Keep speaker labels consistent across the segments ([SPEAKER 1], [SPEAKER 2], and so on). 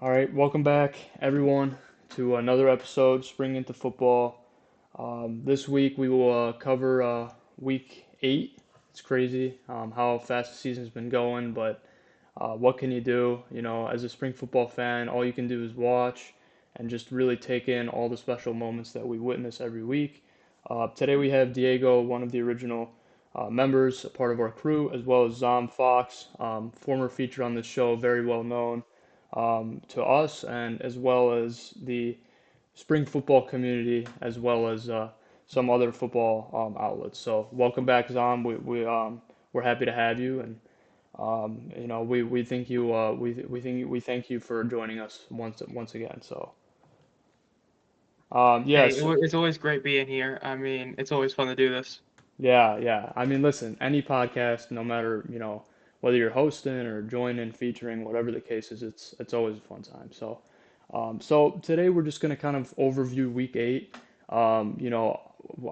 [SPEAKER 1] All right, welcome back, everyone, to another episode, Spring into Football. This week we will cover week 8. It's crazy how fast the season's been going, but what can you do? As a spring football fan, all you can do is watch and just really take in all the special moments that we witness every week. Today we have Diego, one of the original members, a part of our crew, as well as Zom Fox, former feature on this show, very well known to us and as well as the spring football community, as well as some other football outlets. So welcome back, Zom. We're happy to have you, and we think you we thank you for joining us once again. So
[SPEAKER 2] Hey,
[SPEAKER 1] yes,
[SPEAKER 2] it's always great being here. I mean, it's always fun to do this.
[SPEAKER 1] yeah. I mean, listen, any podcast, no matter whether you're hosting or joining, featuring, whatever the case is, it's always a fun time. So today we're just going to kind of overview week 8. I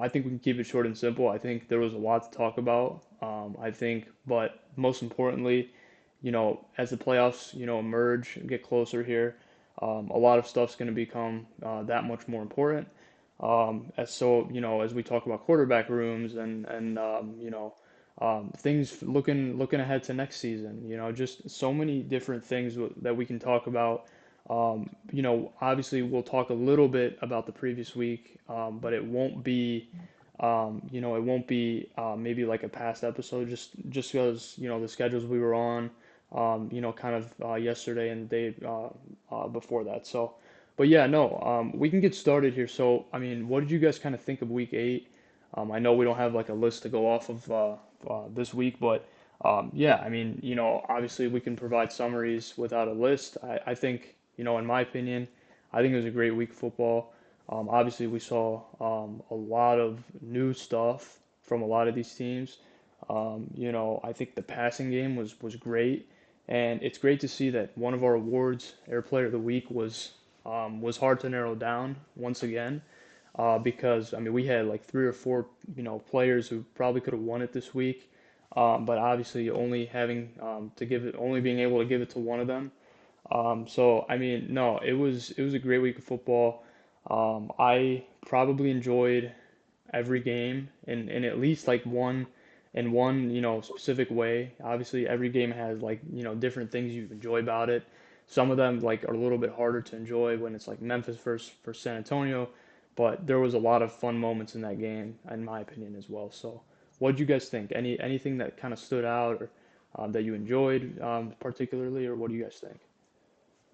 [SPEAKER 1] think we can keep it short and simple. I think there was a lot to talk about. But most importantly, as the playoffs, emerge and get closer here, a lot of stuff's going to become that much more important. As we talk about quarterback rooms and things looking ahead to next season, just so many different things that we can talk about. Obviously we'll talk a little bit about the previous week, but it won't be maybe like a past episode, just because the schedules we were on, kind of yesterday and the day before that. But yeah, no, we can get started here. So, I mean, what did you guys kind of think of week 8? I know we don't have like a list to go off of this week, but yeah, I mean, obviously we can provide summaries without a list. I think, in my opinion, I think it was a great week of football. Obviously, we saw a lot of new stuff from a lot of these teams. I think the passing game was great, and it's great to see that one of our awards, Air Player of the Week, was hard to narrow down once again. Because I mean we had like three or four players who probably could have won it this week, but obviously only having to give it only being able to give it to one of them. So I mean, no, it was a great week of football. I probably enjoyed every game in at least like one specific way. Obviously, every game has like different things you enjoy about it. Some of them like are a little bit harder to enjoy when it's like Memphis versus for San Antonio, but there was a lot of fun moments in that game, in my opinion as well. So, what did you guys think? Anything that kind of stood out or that you enjoyed particularly, or what do you guys think?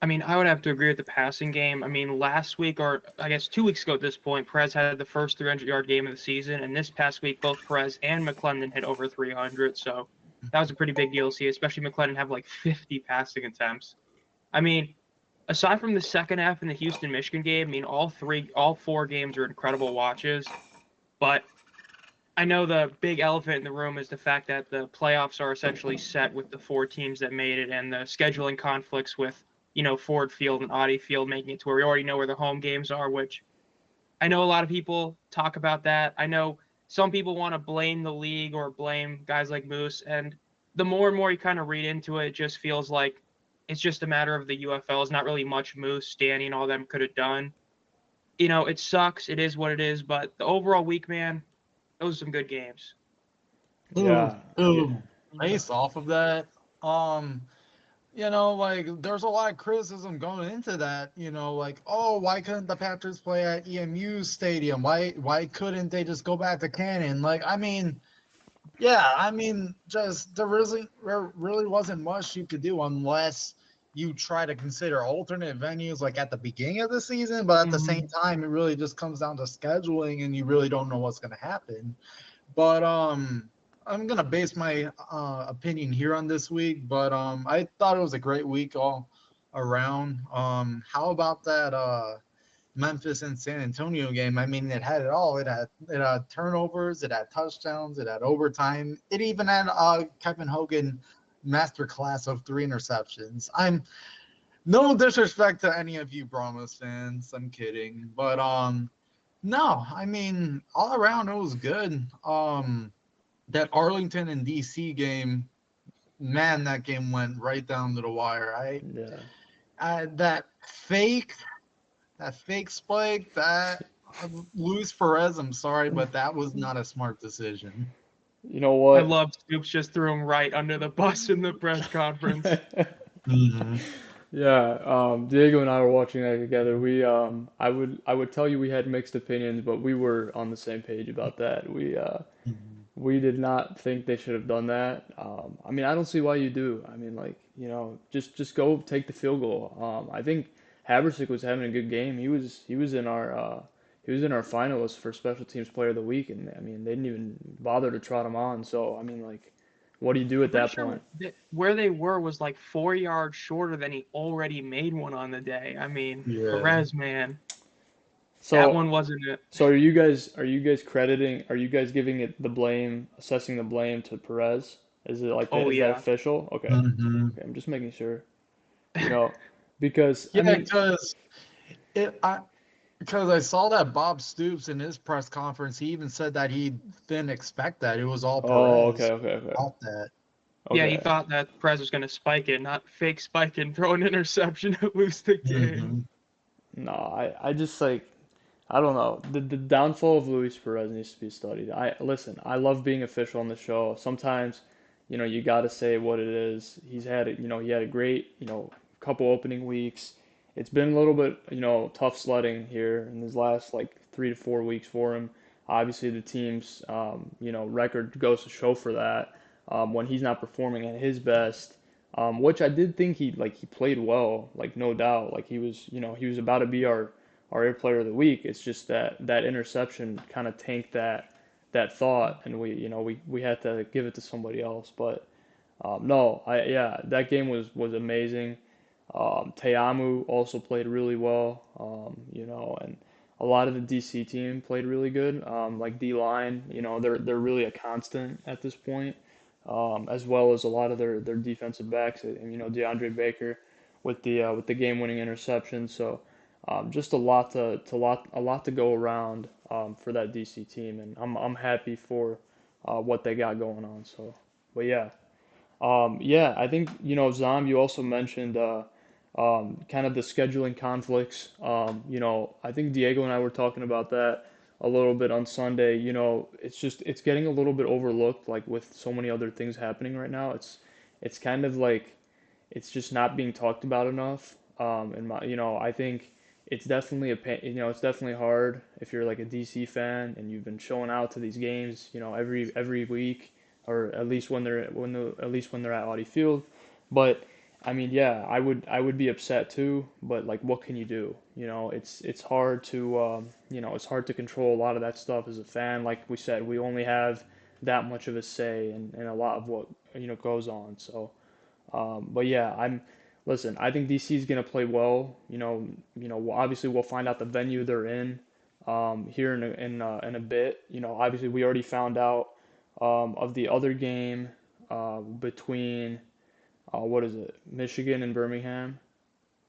[SPEAKER 2] I mean, I would have to agree with the passing game. I mean, last week, or I guess 2 weeks ago at this point, Perez had the first 300-yard game of the season, and this past week, both Perez and McClendon hit over 300. So that was a pretty big deal to see, especially McClendon have like 50 passing attempts. I mean, aside from the second half in the Houston Michigan game, I mean, all four games are incredible watches. But I know the big elephant in the room is the fact that the playoffs are essentially set with the four teams that made it, and the scheduling conflicts with, Ford Field and Audi Field, making it to where we already know where the home games are, which I know a lot of people talk about that. I know some people want to blame the league or blame guys like Moose, and the more and more you kind of read into it, it just feels like it's just a matter of the UFL. It's not really much Moose, Danny, and all them could have done. It sucks. It is what it is, but the overall week, man, those are some good games.
[SPEAKER 3] Ooh,
[SPEAKER 1] Yeah, yeah,
[SPEAKER 3] ooh. Based off of that, um, like there's a lot of criticism going into that. Like, oh, why couldn't the Panthers play at EMU Stadium? Why couldn't they just go back to Cannon? Like, I mean, yeah, I mean, just there really wasn't much you could do unless you try to consider alternate venues like at the beginning of the season, but at the same time, it really just comes down to scheduling, and you really don't know what's going to happen. But I'm gonna base my opinion here on this week. But I thought it was a great week all around. How about that Memphis and San Antonio game? I mean, it had it all. It had turnovers, it had touchdowns, it had overtime. It even had Kevin Hogan masterclass of three interceptions. I'm no disrespect to any of you Brahmas fans. I'm kidding, but no, I mean all around it was good. That Arlington and DC game, man, that game went right down to the wire.
[SPEAKER 1] yeah.
[SPEAKER 3] that fake that fake spike that Luis Perez. I'm sorry, but that was not a smart decision.
[SPEAKER 1] You know
[SPEAKER 2] I
[SPEAKER 1] what?
[SPEAKER 2] love Scoops just threw him right under the bus in the press conference.
[SPEAKER 3] Hmm.
[SPEAKER 1] Yeah, Diego and I were watching that together. I would tell you we had mixed opinions, but we were on the same page about that. We did not think they should have done that. I mean, I don't see why you do. I mean, like, just go take the field goal. I think Haversick was having a good game. He was in our finalists for Special Teams Player of the Week, and I mean, they didn't even bother to trot him on. So, I mean, like, what do you do
[SPEAKER 2] I'm
[SPEAKER 1] at
[SPEAKER 2] pretty
[SPEAKER 1] that
[SPEAKER 2] sure
[SPEAKER 1] point?
[SPEAKER 2] that where they were was like 4 yards shorter than he already made one on the day. I mean,
[SPEAKER 3] Yeah.
[SPEAKER 2] Perez, man, that
[SPEAKER 1] So,
[SPEAKER 2] one wasn't it.
[SPEAKER 1] so are you guys giving it the blame, assessing the blame to Perez?
[SPEAKER 2] Oh
[SPEAKER 1] Is that
[SPEAKER 2] yeah.
[SPEAKER 1] official? Okay.
[SPEAKER 3] Hmm.
[SPEAKER 1] Okay, I'm just making sure. You know, because I
[SPEAKER 3] Yeah,
[SPEAKER 1] mean,
[SPEAKER 3] because it. Because I saw that Bob Stoops in his press conference, he even said that he didn't expect that. It was all
[SPEAKER 1] oh, okay,
[SPEAKER 3] Perez.
[SPEAKER 1] okay, okay,
[SPEAKER 3] All that.
[SPEAKER 2] Yeah, he
[SPEAKER 1] okay.
[SPEAKER 2] thought that Perez was going to spike it, not fake spike it and throw an interception to lose the game.
[SPEAKER 3] Hmm.
[SPEAKER 1] No, I just like I don't know. The downfall of Luis Perez needs to be studied. I love being official on the show. Sometimes, you got to say what it is. He had a great, couple opening weeks. It's been a little bit, tough sledding here in his last like 3 to 4 weeks for him. Obviously, the team's, record goes to show for that. When he's not performing at his best, which I did think he played well, like no doubt. Like he was about to be our Air Player of the Week. It's just that interception kind of tanked that thought, and we had to give it to somebody else. But no, yeah, that game was amazing. Teamu also played really well, and a lot of the DC team played really good. Like D line, they're really a constant at this point, as well as a lot of their defensive backs, and DeAndre Baker with the game-winning interception. So just a lot to go around for that DC team, and I'm happy for what they got going on. So, but yeah. Yeah, I think, Zom, you also mentioned kind of the scheduling conflicts. I think Diego and I were talking about that a little bit on Sunday. It's getting a little bit overlooked, like with so many other things happening right now. It's kind of like it's just not being talked about enough. I think it's definitely it's definitely hard if you're like a DC fan and you've been showing out to these games, every week, or at least when they're at Audi Field. But I mean, yeah, I would be upset too. But like, what can you do? It's hard to control a lot of that stuff as a fan. Like we said, we only have that much of a say in a lot of what goes on. So. But yeah, listen. I think DC is gonna play well. Obviously we'll find out the venue they're in here in a bit. Obviously we already found out of the other game between what is it, Michigan and Birmingham.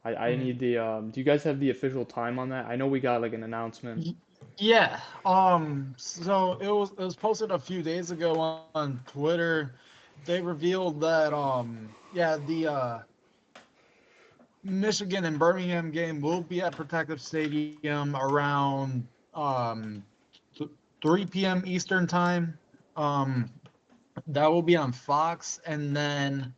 [SPEAKER 1] I
[SPEAKER 2] Mhm.
[SPEAKER 1] need the. Do you guys have the official time on that? I know we got like an announcement.
[SPEAKER 3] Yeah. So it was posted a few days ago on Twitter. They revealed that yeah, the Michigan and Birmingham game will be at Protective Stadium around 3 p.m. Eastern time. Um, that will be on Fox, and then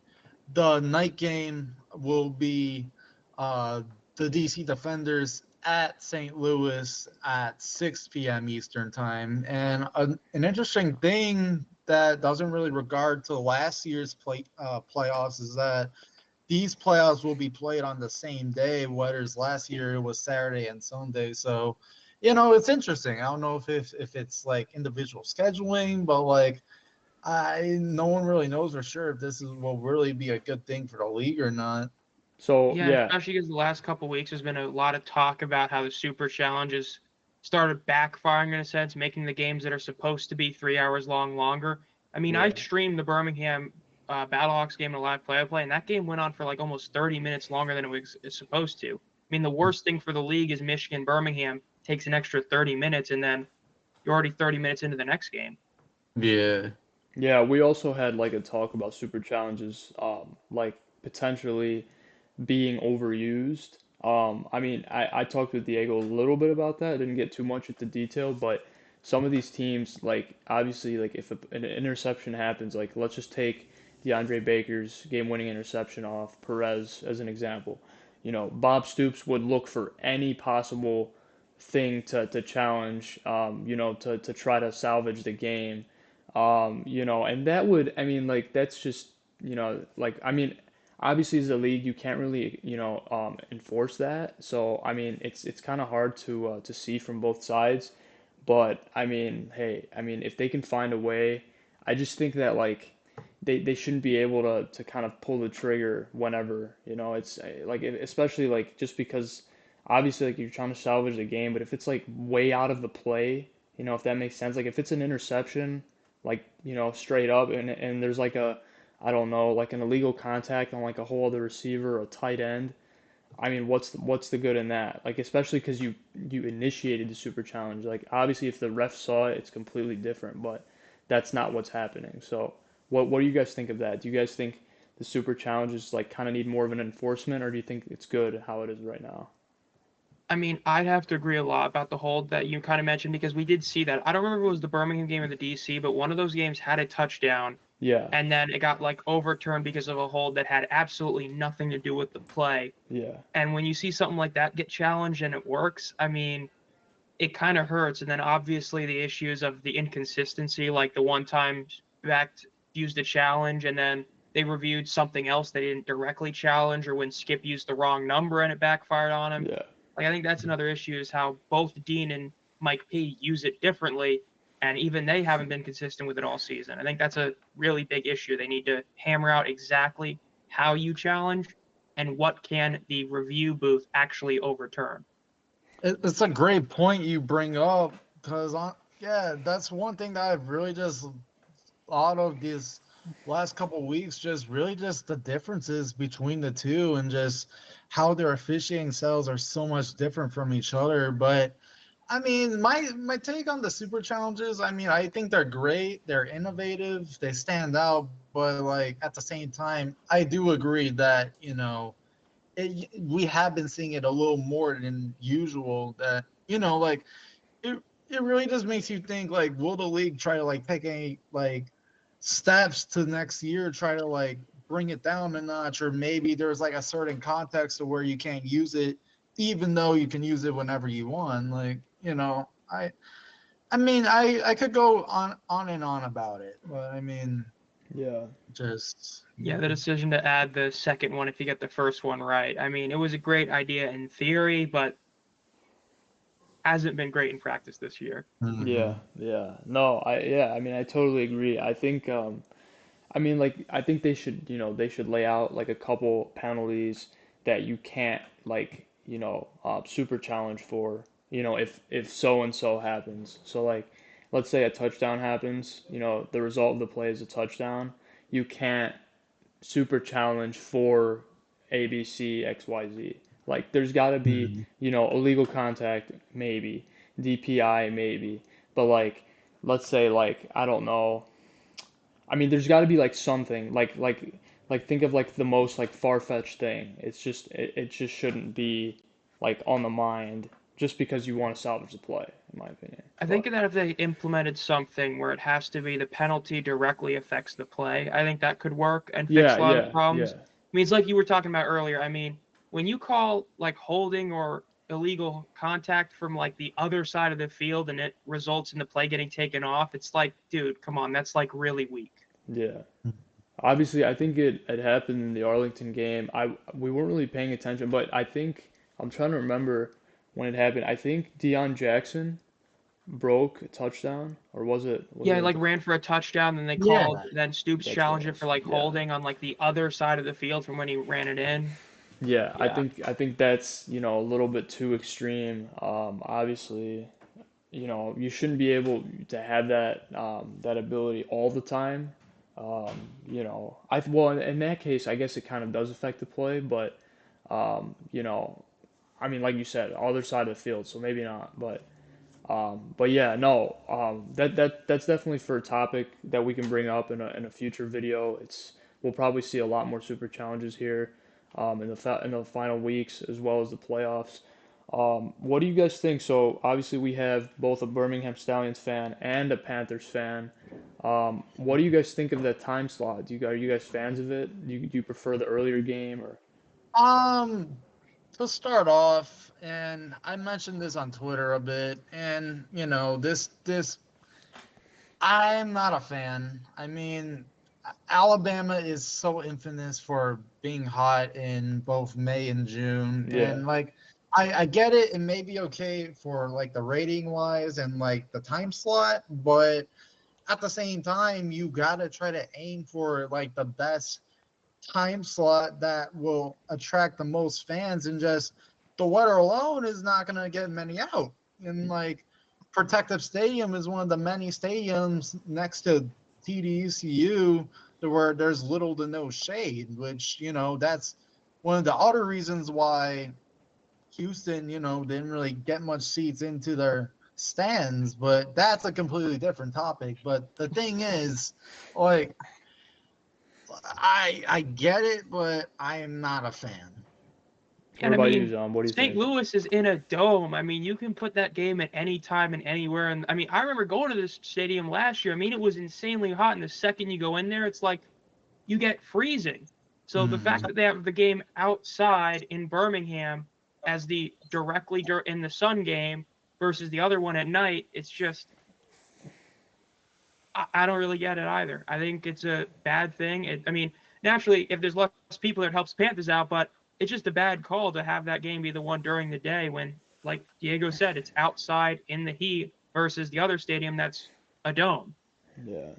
[SPEAKER 3] the night game will be uh, the DC Defenders at St. Louis at 6 p.m. Eastern time. And an interesting thing that doesn't really regard to last year's playoffs is that these playoffs will be played on the same day, whereas last year it was Saturday and Sunday. So, it's interesting. I don't know if it's like individual scheduling, but like no one really knows for sure if this will really be a good thing for the league or not.
[SPEAKER 1] So
[SPEAKER 2] Yeah,
[SPEAKER 1] yeah,
[SPEAKER 2] especially because the last couple weeks there's been a lot of talk about how the Super Challenges started backfiring in a sense, making the games that are supposed to be 3 hours long longer. I mean, I
[SPEAKER 1] yeah.
[SPEAKER 2] streamed the Birmingham Battlehawks game in a live play-by-play, and that game went on for like almost 30 minutes longer than it was supposed to. I mean, the worst thing for the league is Michigan Birmingham takes an extra 30 minutes, and then you're already 30 minutes into the next game.
[SPEAKER 3] Yeah.
[SPEAKER 1] Yeah, we also had like a talk about super challenges, like potentially. being overused. I mean, I talked with Diego a little bit about that. I didn't get too much into detail, but some of these teams, like obviously, like if an interception happens, like let's just take DeAndre Baker's game-winning interception off Perez as an example. Bob Stoops would look for any possible thing to challenge, to try to salvage the game. And that would, I mean, like that's just, I mean, obviously as a league you can't really enforce that, so I mean it's kind of hard to see from both sides, but I mean, hey, I mean if they can find a way, I just think that like they shouldn't be able to kind of pull the trigger whenever, it's like especially like just because obviously like you're trying to salvage the game, but if it's like way out of the play, if that makes sense, like if it's an interception, like straight up, and there's like a, I don't know, like an illegal contact on like a whole other receiver or a tight end. I mean, what's the good in that? Like, especially because you initiated the super challenge. Like, obviously, if the ref saw it, it's completely different, but that's not what's happening. So, what do you guys think of that? Do you guys think the super challenges like kind of need more of an enforcement, or do you think it's good how it is right now?
[SPEAKER 2] I mean, I'd have to agree a lot about the hold that you kind of mentioned because we did see that. I don't remember if it was the Birmingham game or the DC, but one of those games had a touchdown
[SPEAKER 1] Yeah,
[SPEAKER 2] and then it got like overturned because of a hold that had absolutely nothing to do with the play.
[SPEAKER 1] yeah,
[SPEAKER 2] And when you see something like that get challenged and it works, I mean, it kind of hurts. And then obviously the issues of the inconsistency, like the one time back used a challenge and then they reviewed something else they didn't directly challenge, or when Skip used the wrong number and it backfired on him.
[SPEAKER 1] yeah.
[SPEAKER 2] Like I think that's another issue is how both Dean and Mike P use it differently, and even they haven't been consistent with it all season. I think that's a really big issue. They need to hammer out exactly how you challenge and what can the review booth actually overturn.
[SPEAKER 3] It's a great point you bring up because, yeah, that's one thing that I've really just thought of these last couple weeks. Just really just the differences between the two and just how their officiating styles are so much different from each other. But I mean, my take on the super challenges, I mean, I think they're great, they're innovative, they stand out, but like at the same time, I do agree that, we have been seeing it a little more than usual that, like it it really just makes you think like will the league try to like take any like steps to next year try to like bring it down a notch, or maybe there's like a certain context of where you can't use it even though you can use it whenever you want, like, I mean, I could go on and on about it, but I mean,
[SPEAKER 1] Yeah.
[SPEAKER 3] just
[SPEAKER 2] Yeah, the decision to add the second one if you get the first one right. I mean, it was a great idea in theory, but hasn't been great in practice this year.
[SPEAKER 1] Yeah,
[SPEAKER 3] mhm.
[SPEAKER 1] yeah. No, yeah, I mean I totally agree. I think I mean like I think they should lay out like a couple penalties that you can't like, super challenge for, if so and so happens. So like let's say a touchdown happens, the result of the play is a touchdown. You can't super challenge for ABC XYZ. Like there's got to be,
[SPEAKER 3] Mhm.
[SPEAKER 1] illegal contact maybe, DPI maybe, but like let's say like I don't know. I mean there's got to be like something like think of like the most like far-fetched thing. It just shouldn't be like on the mind just because you want to salvage the play, in my opinion.
[SPEAKER 2] I think
[SPEAKER 1] But
[SPEAKER 2] that if they implemented something where it has to be the penalty directly affects the play, I think that could work and fix
[SPEAKER 1] yeah,
[SPEAKER 2] a lot of the
[SPEAKER 1] yeah,
[SPEAKER 2] problems.
[SPEAKER 1] yeah.
[SPEAKER 2] I mean, it's like you were talking about earlier. I mean, when you call like holding or illegal contact from like the other side of the field and it results in the play getting taken off, it's like, dude, come on, that's like really weak.
[SPEAKER 1] Yeah. Obviously, I think it happened in the Arlington game. We weren't really paying attention, but I think I'm trying to remember when it happened. I think Deion Jackson broke a touchdown, or was it
[SPEAKER 2] Yeah,
[SPEAKER 1] a
[SPEAKER 2] like ran for a touchdown, then they
[SPEAKER 3] Yeah.
[SPEAKER 2] called, then Stoops
[SPEAKER 1] that's what it
[SPEAKER 2] challenged it for
[SPEAKER 1] was.
[SPEAKER 2] like
[SPEAKER 1] Yeah.
[SPEAKER 2] holding on like the other side of the field from when he ran it in.
[SPEAKER 1] Yeah,
[SPEAKER 2] Yeah.
[SPEAKER 1] I think that's, a little bit too extreme. Obviously, you shouldn't be able to have that ability all the time. Well in that case, I guess it kind of does affect the play, but you know, I mean, like you said, other side of the field, so maybe not. But yeah, no, that's definitely for a topic that we can bring up in a future video. We'll probably see a lot more super challenges here. in the final weeks as well as the playoffs. What do you guys think? So obviously we have both a Birmingham Stallions fan and a Panthers fan. What do you guys think of that time slot? Are you guys fans of it? Do you prefer the earlier game or?
[SPEAKER 3] Um, to start off, and I mentioned this on Twitter a bit, and this I'm not a fan. I mean, Alabama is so infamous for being hot in both May and June,
[SPEAKER 1] Yeah,
[SPEAKER 3] and like I get it. It may be okay for like the rating wise and like the time slot, but at the same time, you gotta try to aim for like the best time slot that will attract the most fans, and just the weather alone is not going to get many out. And like Protective Stadium is one of the many stadiums next to TDECU where there's little to no shade, which that's one of the other reasons why Houston didn't really get much seats into their stands. But that's a completely different topic. But the thing is, like, I get it, but I am not a fan.
[SPEAKER 1] what
[SPEAKER 2] And I
[SPEAKER 1] about you,
[SPEAKER 2] mean,
[SPEAKER 1] John? What do you
[SPEAKER 2] St.
[SPEAKER 1] think?
[SPEAKER 2] Louis is in a dome. I mean, you can put that game at any time and anywhere. And I mean, I remember going to this stadium last year. I mean, it was insanely hot. And the second you go in there, it's like you get freezing. So the fact
[SPEAKER 3] Mm.
[SPEAKER 2] that they have the game outside in Birmingham as the directly in the sun game versus the other one at night, it's just I don't really get it either. I think it's a bad thing. I mean, naturally, if there's less people, it helps Panthers out, but it's just a bad call to have that game be the one during the day when, like Diego said, it's outside in the heat versus the other stadium that's a dome.
[SPEAKER 1] Yeah.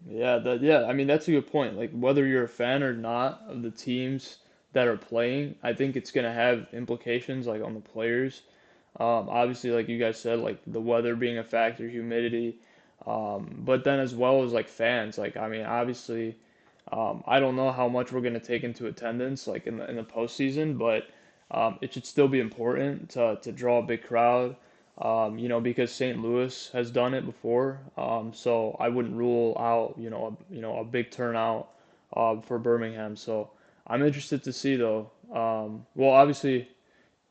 [SPEAKER 1] Yeah, I mean that's a good point. Like whether you're a fan or not of the teams that are playing, I think it's gonna have implications like on the players. Obviously, like you guys said, like the weather being a factor, humidity, but then as well as like fans. Like I mean, obviously, I don't know how much we're gonna take into attendance like in the postseason, but it should still be important to draw a big crowd. Because St. Louis has done it before, so I wouldn't rule out a big turnout for Birmingham. So I'm interested to see though. Well, obviously.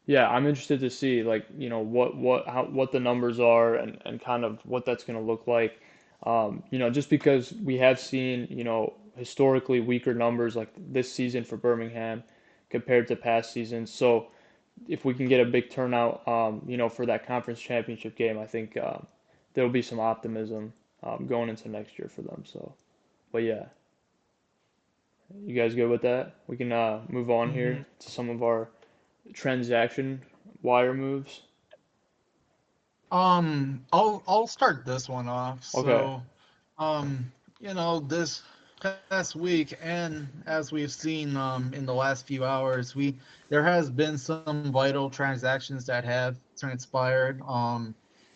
[SPEAKER 1] Yeah, I'm interested to see like, what the numbers are and kind of what that's going to look like. Just because we have seen, historically weaker numbers like this season for Birmingham compared to past seasons. So if we can get a big turnout, for that conference championship game, I think there'll be some optimism going into next year for them. So, but yeah, you guys good with that? We can move on here
[SPEAKER 3] Mhm.
[SPEAKER 1] to some of our transaction wire moves.
[SPEAKER 3] I'll start this one off.
[SPEAKER 1] Okay.
[SPEAKER 3] So, um, this past week, and as we've seen in the last few hours, we there has been some vital transactions that have transpired.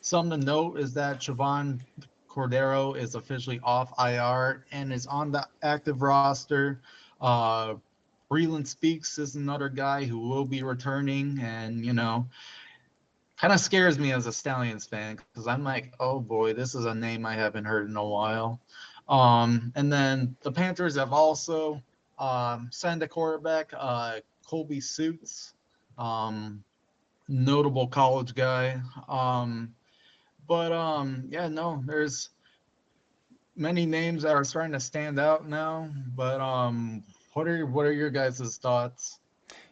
[SPEAKER 3] Some to note is that Siobhan Cordero is officially off IR and is on the active roster. Uh, Breland Speaks is another guy who will be returning, and kind of scares me as a Stallions fan because I'm like, oh boy, this is a name I haven't heard in a while. And then the Panthers have also signed a quarterback, Colby Suits, um, notable college guy. But yeah, no, there's many names that are starting to stand out now. But what are your guys' thoughts?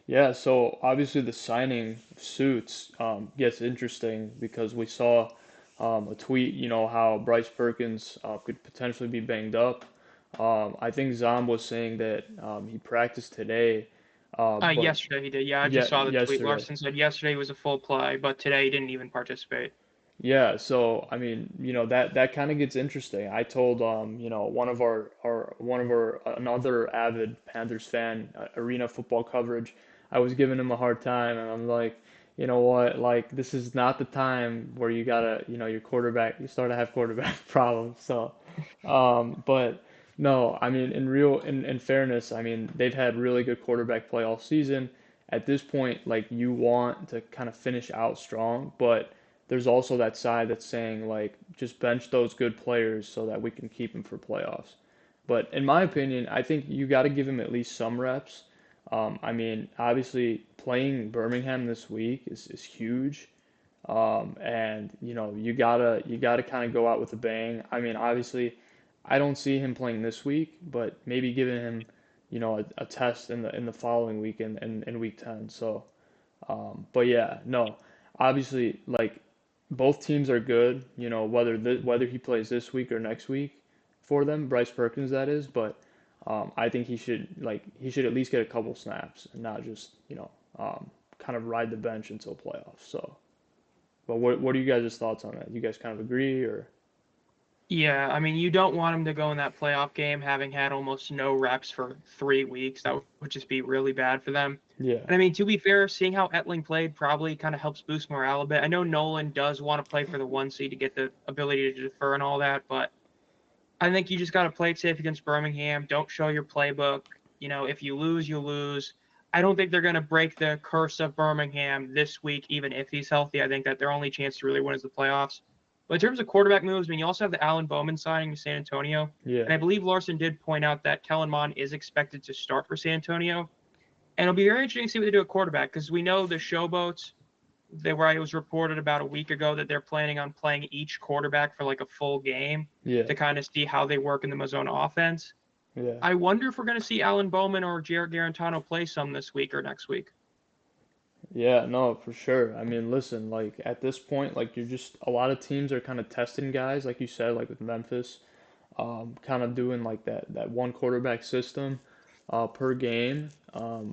[SPEAKER 1] Yeah, so obviously the signing of Suits gets interesting because we saw a tweet, how Bryce Perkins could potentially be banged up. I think Zom was saying that he practiced today, but
[SPEAKER 2] Yesterday he did. Yeah, I
[SPEAKER 1] yeah,
[SPEAKER 2] just saw the tweet.
[SPEAKER 1] yesterday.
[SPEAKER 2] Larson said yesterday was a full play, but today he didn't even participate.
[SPEAKER 1] Yeah, so I mean, that kind of gets interesting. I told one of our another avid Panthers fan, Arena Football Coverage, I was giving him a hard time, and I'm like, you know what, like this is not the time where you gotta, your quarterback, you start to have quarterback problems. So, but no, I mean, in fairness, I mean they've had really good quarterback play all season. At this point, like you want to kind of finish out strong, but there's also that side that's saying like just bench those good players so that we can keep them for playoffs. But in my opinion, I think you got to give him at least some reps. I mean, obviously playing Birmingham this week is huge. And you gotta kind of go out with a bang. I mean, obviously, I don't see him playing this week, but maybe giving him, a test in the following week in week 10. So, but yeah, no, obviously, like both teams are good. Whether he plays this week or next week for them, Bryce Perkins that is. But I think he should at least get a couple snaps and not just kind of ride the bench until playoffs. So. But what are you guys' thoughts on that? You guys kind of agree or?
[SPEAKER 2] Yeah, I mean, you don't want him to go in that playoff game having had almost no reps for 3 weeks. That would just be really bad for them.
[SPEAKER 1] Yeah,
[SPEAKER 2] And I mean, to be fair, seeing how Etling played probably kind of helps boost morale a bit. I know Nolan does want to play for the 1 seed to get the ability to defer and all that, but I think you just got to play it safe against Birmingham. Don't show your playbook. If you lose, you lose. I don't think they're going to break the curse of Birmingham this week, even if he's healthy. I think that their only chance to really win is the playoffs. But in terms of quarterback moves, I mean, you also have the Alan Bowman signing to San Antonio.
[SPEAKER 1] yeah,
[SPEAKER 2] And I believe Larson did point out that Kellen Mond is expected to start for San Antonio. And it'll be very interesting to see what they do at quarterback because we know the Showboats, it was reported about a week ago that they're planning on playing each quarterback for like a full game
[SPEAKER 1] yeah,
[SPEAKER 2] to kind of see how they work in the Mazzone offense.
[SPEAKER 1] yeah,
[SPEAKER 2] I wonder if we're going to see Alan Bowman or Jared Garantano play some this week or next week.
[SPEAKER 1] yeah. No, for sure. I mean, listen, like at this point, like you're just a lot of teams are kind of testing guys, like you said, like with Memphis, kind of doing like that one quarterback system, per game,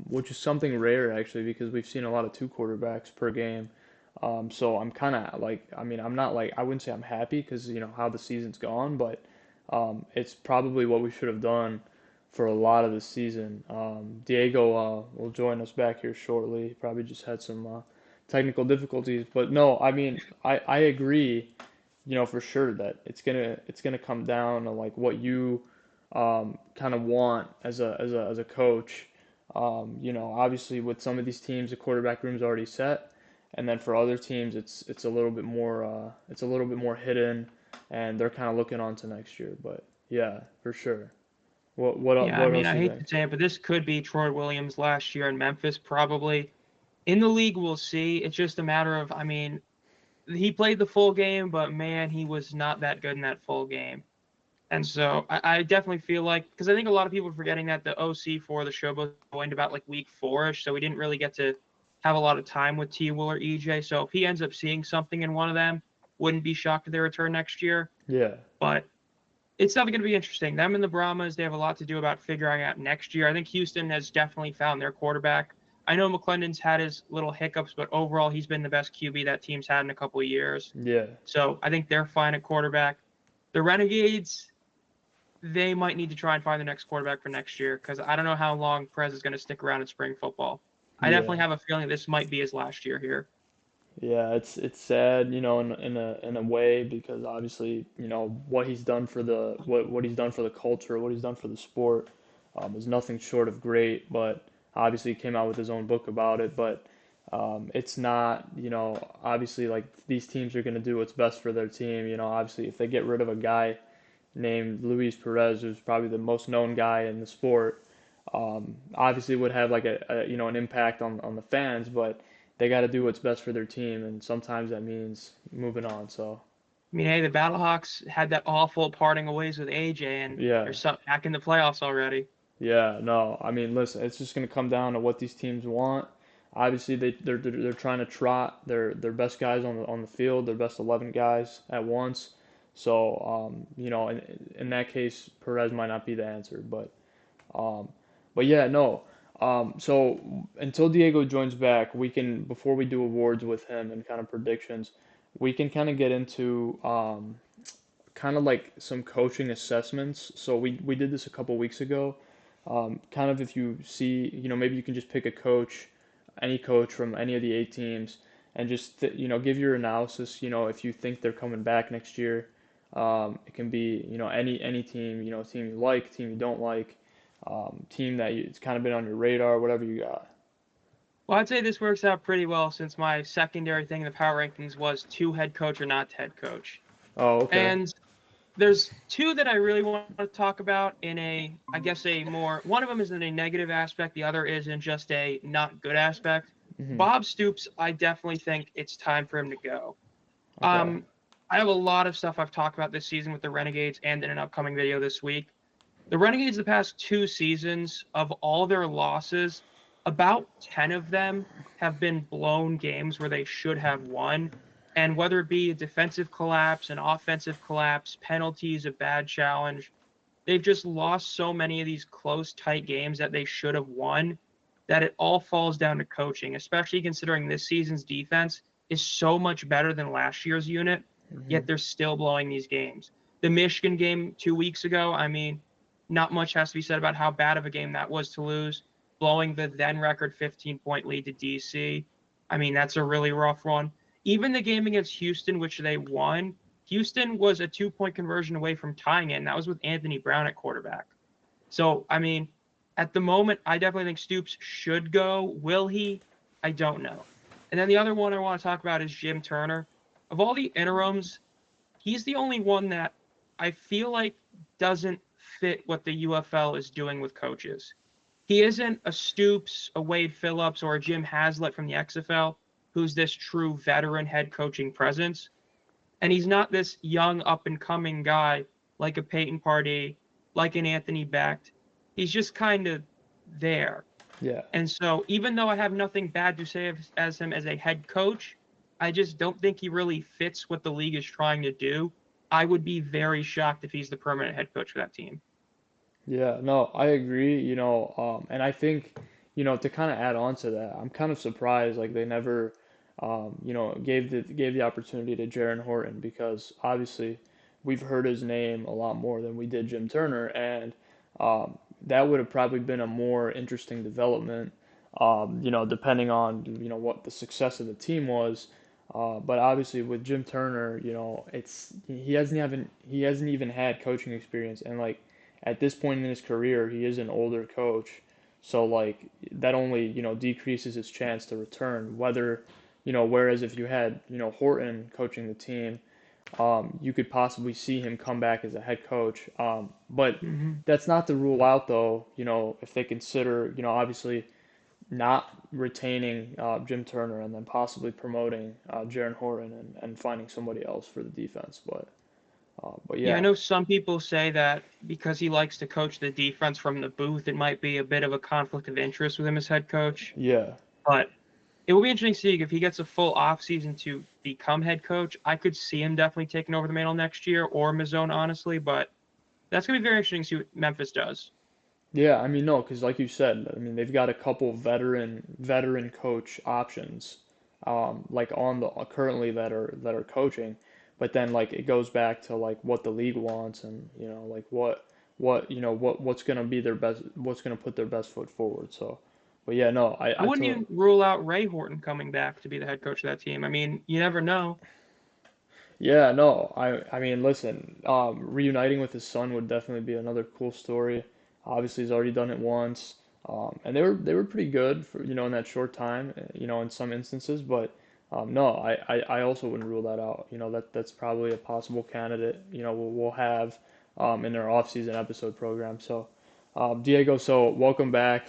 [SPEAKER 1] which is something rare actually because we've seen a lot of two quarterbacks per game. So I'm kind of like, I mean, I'm not like I wouldn't say I'm happy because how the season's gone, but it's probably what we should have done for a lot of the season. Diego will join us back here shortly. He probably just had some technical difficulties, but no, I mean, I agree, for sure that it's gonna come down to like what you kind of want as a coach. Obviously with some of these teams, the quarterback room's already set, and then for other teams, it's a little bit more hidden, and they're kind of looking on to next year. But yeah, for sure.
[SPEAKER 2] Yeah, I
[SPEAKER 1] What
[SPEAKER 2] mean,
[SPEAKER 1] else
[SPEAKER 2] I
[SPEAKER 1] do you
[SPEAKER 2] hate
[SPEAKER 1] think?
[SPEAKER 2] to say it, but this could be Troy Williams last year in Memphis, probably. In the league, we'll see. It's just a matter of, I mean, he played the full game, but man, he was not that good in that full game. And so I definitely feel like, because I think a lot of people are forgetting that the OC for the Showboat joined about like week 4-ish, so we didn't really get to have a lot of time with T. Will or EJ. So if he ends up seeing something in one of them, wouldn't be shocked if they return next year.
[SPEAKER 1] Yeah,
[SPEAKER 2] But it's definitely going to be interesting. Them and the Brahmas, they have a lot to do about figuring out next year. I think Houston has definitely found their quarterback. I know McClendon's had his little hiccups, but overall, he's been the best QB that team's had in a couple of years.
[SPEAKER 1] yeah,
[SPEAKER 2] So I think they're fine at quarterback. The Renegades, they might need to try and find the next quarterback for next year because I don't know how long Perez is going to stick around in spring football. I definitely
[SPEAKER 1] yeah.
[SPEAKER 2] have a feeling this might be his last year here.
[SPEAKER 1] Yeah, it's sad, in a way because obviously, what he's done for what he's done for the culture, what he's done for the sport, is nothing short of great. But obviously, he came out with his own book about it. But it's not, obviously, like these teams are going to do what's best for their team. Obviously, if they get rid of a guy named Luis Perez, who's probably the most known guy in the sport, obviously would have like an impact on the fans, but they got to do what's best for their team, and sometimes that means moving on. So
[SPEAKER 2] I mean, hey, the Battlehawks had that awful parting of ways with AJ, and
[SPEAKER 1] yeah,
[SPEAKER 2] they're back in the playoffs already.
[SPEAKER 1] yeah, no, I mean, listen, it's just gonna come down to what these teams want. Obviously, they're trying to trot their best guys on the field, their best 11 guys at once. So in that case, Perez might not be the answer, um, but yeah, no. So until Diego joins back, before we do awards with him and kind of predictions, we can kind of get into kind of like some coaching assessments. So we did this a couple weeks ago. Kind of if you see, maybe you can just pick a coach, any coach from any of the 8 teams, and just give your analysis. If you think they're coming back next year, it can be any team, team you like, team you don't like, team that it's kind of been on your radar, whatever you got.
[SPEAKER 2] Well, I'd say this works out pretty well since my secondary thing in the power rankings was to head coach or not head coach.
[SPEAKER 1] Oh, okay.
[SPEAKER 2] And there's two that I really want to talk about in I guess one of them is in a negative aspect, the other is in just a not good aspect.
[SPEAKER 1] Hmm.
[SPEAKER 2] Bob Stoops, I definitely think it's time for him to go.
[SPEAKER 1] Okay.
[SPEAKER 2] I have a lot of stuff I've talked about this season with the Renegades and in an upcoming video this week. The Renegades, the past 2 seasons, of all their losses, about 10 of them have been blown games where they should have won. And whether it be a defensive collapse, an offensive collapse, penalties, a bad challenge, they've just lost so many of these close, tight games that they should have won that it all falls down to coaching, especially considering this season's defense is so much better than last year's unit,
[SPEAKER 1] Hmm.
[SPEAKER 2] yet they're still blowing these games. The Michigan game 2 weeks ago, I mean, not much has to be said about how bad of a game that was to lose. Blowing the then record 15-point lead to DC, I mean, that's a really rough one. Even the game against Houston, which they won, Houston was a 2-point conversion away from tying it, and that was with Anthony Brown at quarterback. So, I mean, at the moment, I definitely think Stoops should go. Will he? I don't know. And then the other one I want to talk about is Jim Turner. Of all the interims, he's the only one that I feel like doesn't fit what the UFL is doing with coaches. He isn't a Stoops, a Wade Phillips, or a Jim Haslett from the XFL, who's this true veteran head coaching presence. And he's not this young up and coming guy like a Peyton Pardee, like an Anthony Becht. He's just kind of there.
[SPEAKER 1] Yeah.
[SPEAKER 2] And so even though I have nothing bad to say as him as a head coach, I just don't think he really fits what the league is trying to do. I would be very shocked if he's the permanent head coach for that team.
[SPEAKER 1] Yeah, no, I agree, and I think, to kind of add on to that, I'm kind of surprised like they never, gave the opportunity to Jaron Horton because obviously we've heard his name a lot more than we did Jim Turner, and that would have probably been a more interesting development, depending on, what the success of the team was. But obviously with Jim Turner, he hasn't even had coaching experience, and like at this point in his career, he is an older coach. So like that only, decreases his chance to return. Whereas if you had, Horton coaching the team, you could possibly see him come back as a head coach. But
[SPEAKER 2] Mm-hmm.
[SPEAKER 1] that's not to rule out though, if they consider, obviously not retaining Jim Turner and then possibly promoting Jaron Horton and finding somebody else for the defense. But
[SPEAKER 2] Yeah, I
[SPEAKER 1] yeah,
[SPEAKER 2] know some people say that because he likes to coach the defense from the booth, it might be a bit of a conflict of interest with him as head coach.
[SPEAKER 1] yeah.
[SPEAKER 2] But it will be interesting to see if he gets a full offseason to become head coach. I could see him definitely taking over the mantle next year or Mizzone, honestly. But that's going to be very interesting to see what Memphis does.
[SPEAKER 1] Yeah, I mean, no, because like you said, I mean, they've got a couple veteran coach options, like on the currently that are coaching, but then like it goes back to like what the league wants and like what's gonna be their best, what's gonna put their best foot forward. So, but yeah, no,
[SPEAKER 2] I
[SPEAKER 1] I
[SPEAKER 2] wouldn't
[SPEAKER 1] totally.
[SPEAKER 2] even rule out Ray Horton coming back to be the head coach of that team. I mean, you never know.
[SPEAKER 1] Yeah, no, I mean, listen, reuniting with his son would definitely be another cool story. Obviously, he's already done it once, and they were pretty good for in that short time, in some instances. But no, I also wouldn't rule that out. That's probably a possible candidate. We'll have in our off-season episode program. So, Diego, so welcome back.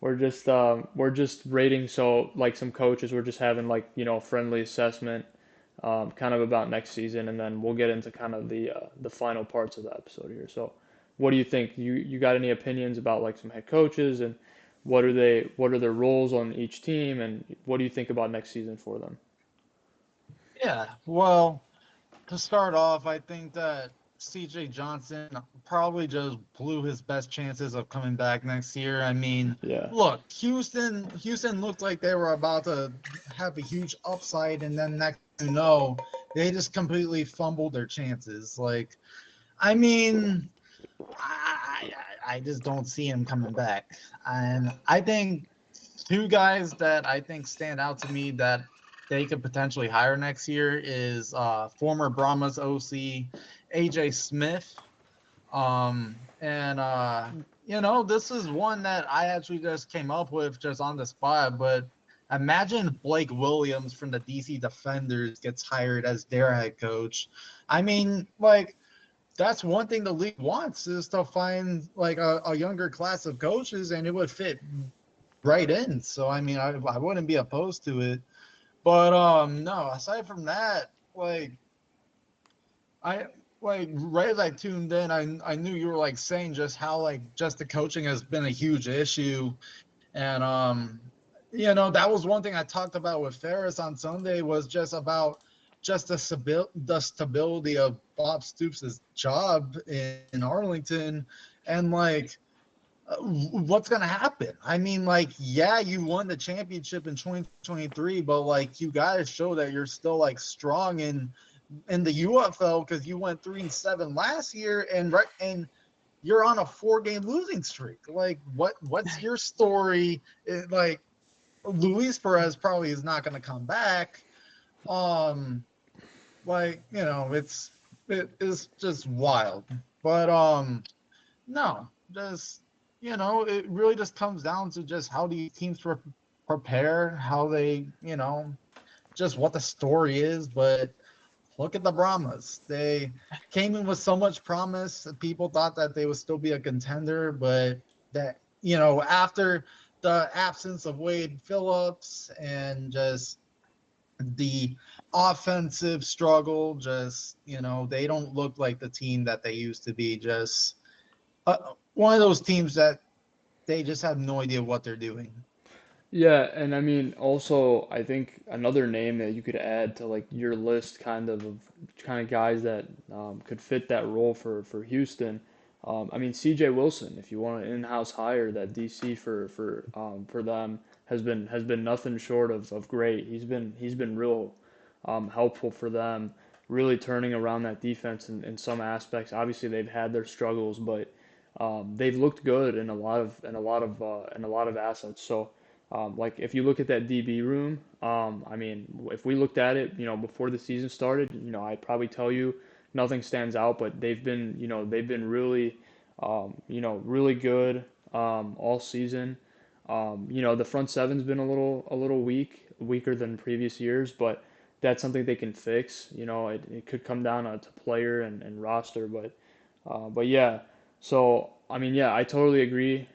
[SPEAKER 1] We're just rating so like some coaches. We're just having like friendly assessment kind of about next season, and then we'll get into kind of the final parts of the episode here. So, what do you think? You got any opinions about like some head coaches and what are their roles on each team, and what do you think about next season for them?
[SPEAKER 3] Yeah, well, to start off, I think that CJ Johnson probably just blew his best chances of coming back next year. I mean,
[SPEAKER 1] Yeah,
[SPEAKER 3] look, Houston looked like they were about to have a huge upside, and then next thing you know, they just completely fumbled their chances. Like, I mean, I just don't see him coming back. And I think two guys that I think stand out to me that they could potentially hire next year is former Brahmas OC AJ Smith. And this is one that I actually just came up with just on the spot, but imagine Blake Williams from the DC Defenders gets hired as their head coach. I mean, like that's one thing the league wants, is to find like a younger class of coaches, and it would fit right in. So I mean, I wouldn't be opposed to it. But no, aside from that, I right as I tuned in, I knew you were like saying just how like just the coaching has been a huge issue. And that was one thing I talked about with Ferris on Sunday, was just about just the stability of Bob Stoops' job in Arlington, and like what's gonna happen. I mean, like, yeah, you won the championship in 2023, but like you gotta show that you're still like strong in the UFL, because you went 3-7 last year, and you're on a 4-game losing streak. Like, what's your story? Like, Luis Perez probably is not going to come back. Like, it is just wild. But no, just it really just comes down to just how these teams prepare, how they, just what the story is. But look at the Brahmas. They came in with so much promise. People thought that they would still be a contender, but that, after the absence of Wade Phillips and just the offensive struggle, just, they don't look like the team that they used to be. Just one of those teams that they just have no idea what they're doing.
[SPEAKER 1] Yeah, and I mean, also, I think another name that you could add to like your list, kind of guys that could fit that role for Houston. I mean, C.J. Wilson, if you want an in-house hire, that DC for them has been nothing short of great. He's been real helpful for them, really turning around that defense in some aspects. Obviously, they've had their struggles, but they've looked good in a lot of assets. So. Like if you look at that DB room, I mean, if we looked at it, before the season started, I'd probably tell you nothing stands out, but they've been really, really good all season. The front seven's been a little weaker than previous years, but that's something they can fix. It could come down to player and roster, but yeah. So I mean, yeah, I totally agree.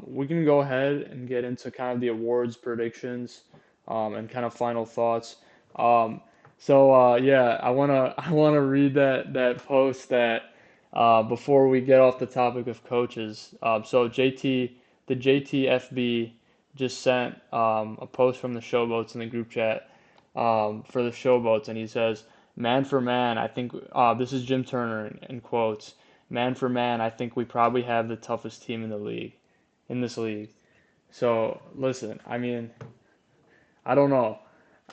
[SPEAKER 1] We can go ahead and get into kind of the awards predictions, and kind of final thoughts. Um, yeah, I wanna read that post that before we get off the topic of coaches. So the JTFB just sent a post from the Showboats in the group chat, for the Showboats, and he says, "Man for man, I think this is Jim Turner in quotes. Man for man, I think we probably have the toughest team in this league." So listen, I mean, I don't know.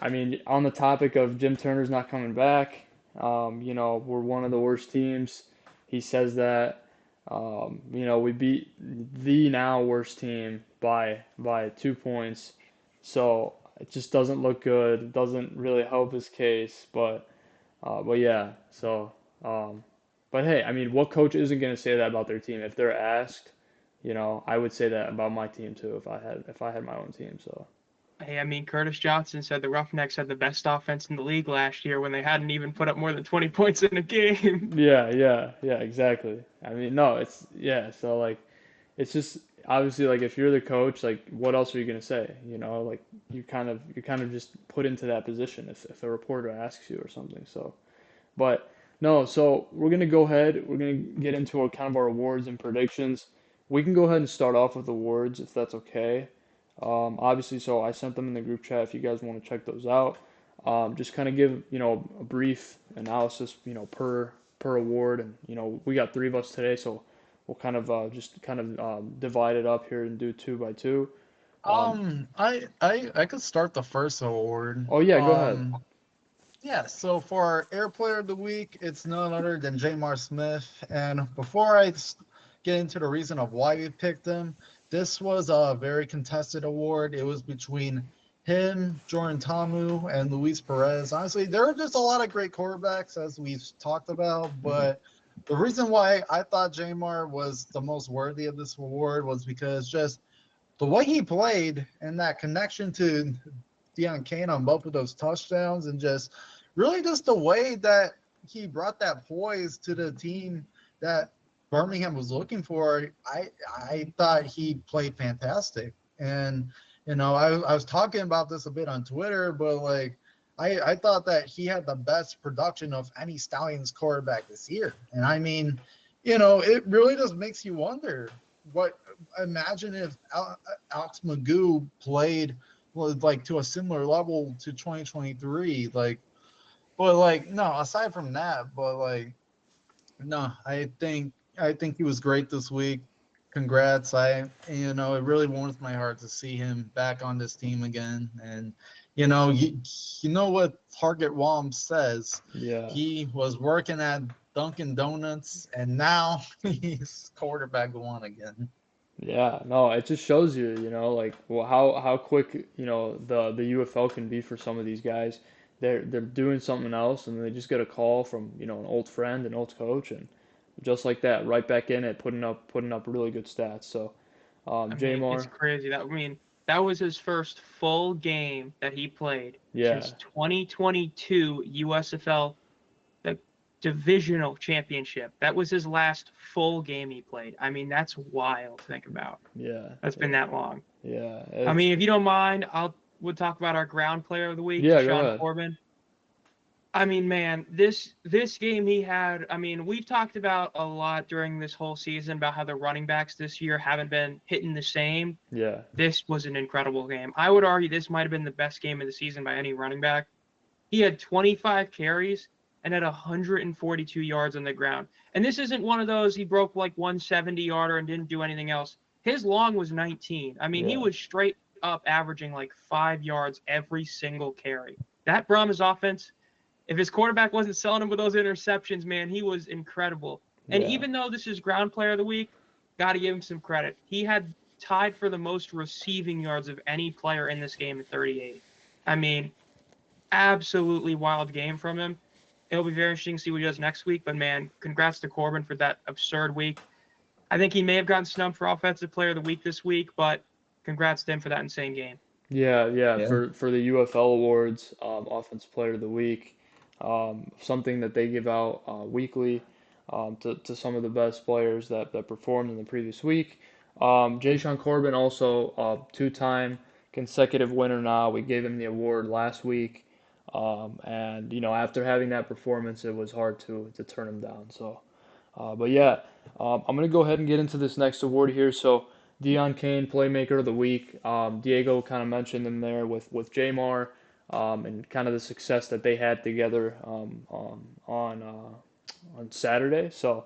[SPEAKER 1] I mean, on the topic of Jim Turner's not coming back, we're one of the worst teams. He says that. We beat the now worst team by 2 points. So it just doesn't look good. It doesn't really help his case. But yeah. So but hey, I mean, what coach isn't going to say that about their team? If they're asked, I would say that about my team too if I had my own team. So.
[SPEAKER 2] Hey, I mean, Curtis Johnson said the Roughnecks had the best offense in the league last year when they hadn't even put up more than 20 points in a game.
[SPEAKER 1] Yeah, yeah, yeah, exactly. I mean, no, it's yeah, so like it's just obviously like if you're the coach, like what else are you gonna say? Like you're kind of just put into that position if a reporter asks you or something. So, but no, so we're gonna go ahead, we're gonna get into our kind of our awards and predictions. We can go ahead and start off with awards if that's okay. Obviously, so I sent them in the group chat if you guys want to check those out. Just kind of give, a brief analysis, per award, and we got three of us today, so we'll kind of just kind of divide it up here and do two by two. Um,
[SPEAKER 3] I could start the first award.
[SPEAKER 1] oh yeah, go ahead.
[SPEAKER 3] Yeah, so for our Air Player of the Week, it's none other than Jamar Smith. And before I get into the reason of why we picked him, this was a very contested award. It was between him, Jordan Tamu, and Luis Perez. Honestly, there are just a lot of great quarterbacks, as we've talked about,
[SPEAKER 1] Hmm.
[SPEAKER 3] but the reason why I thought Jamar was the most worthy of this award was because just the way he played and that connection to Deion Kane on both of those touchdowns, and just really just the way that he brought that poise to the team that Birmingham was looking for, I thought he played fantastic. And I was talking about this a bit on Twitter, but like I thought that he had the best production of any Stallions quarterback this year. And I mean, it really just makes you wonder what. Imagine if Alex Magoo played like to a similar level to 2023, like. But like no, aside from that, but like no, I think he was great this week. Congrats. It really warms my heart to see him back on this team again. And you know what Target Wom says.
[SPEAKER 1] Yeah.
[SPEAKER 3] He was working at Dunkin' Donuts and now he's quarterback one again.
[SPEAKER 1] Yeah, no, it just shows you, like well, how quick, the UFL can be for some of these guys. They're doing something else and they just get a call from, an old friend, an old coach, and just like that, right back in it, putting up really good stats. So,
[SPEAKER 2] I mean, it's
[SPEAKER 1] Jamar,
[SPEAKER 2] crazy. That was his first full game that he played
[SPEAKER 1] yeah,
[SPEAKER 2] since 2022 USFL, the divisional championship. That was his last full game he played. I mean, that's wild to think about.
[SPEAKER 1] yeah,
[SPEAKER 2] That's been that long.
[SPEAKER 1] yeah,
[SPEAKER 2] I
[SPEAKER 1] it's
[SPEAKER 2] mean, if you don't mind, we'll talk about our ground player of the week,
[SPEAKER 1] yeah, go
[SPEAKER 2] Deshaun
[SPEAKER 1] ahead.
[SPEAKER 2] Corbin. I mean, man, this game he had. I mean, we've talked about a lot during this whole season about how the running backs this year haven't been hitting the same.
[SPEAKER 1] Yeah,
[SPEAKER 2] This was an incredible game. I would argue this might have been the best game of the season by any running back. He had 25 carries and had 142 yards on the ground. And this isn't one of those he broke like 170 yarder and didn't do anything else. His long was 19. I mean, he
[SPEAKER 1] yeah,
[SPEAKER 2] was straight up averaging like 5 yards every single carry. That Brahmas offense, if his quarterback wasn't selling him with those interceptions, man, he was incredible. And
[SPEAKER 1] yeah,
[SPEAKER 2] even though this is ground player of the week, got to give him some credit. He had tied for the most receiving yards of any player in this game at 38. I mean, absolutely wild game from him. It'll be very interesting to see what he does next week. But man, congrats to Corbin for that absurd week. I think he may have gotten snubbed for offensive player of the week this week, but congrats to him for that insane game.
[SPEAKER 1] yeah, yeah.
[SPEAKER 3] Yeah.
[SPEAKER 1] For the UFL awards, Offensive Player of the Week, something that they give out weekly to some of the best players that performed in the previous week. Jay Sean Corbin also two-time consecutive winner now. We gave him the award last week, and after having that performance, it was hard to turn him down. So. But yeah, I'm gonna go ahead and get into this next award here. So Dion Kane, Playmaker of the Week. Diego kind of mentioned him there with Jamar, and kind of the success that they had together on Saturday. So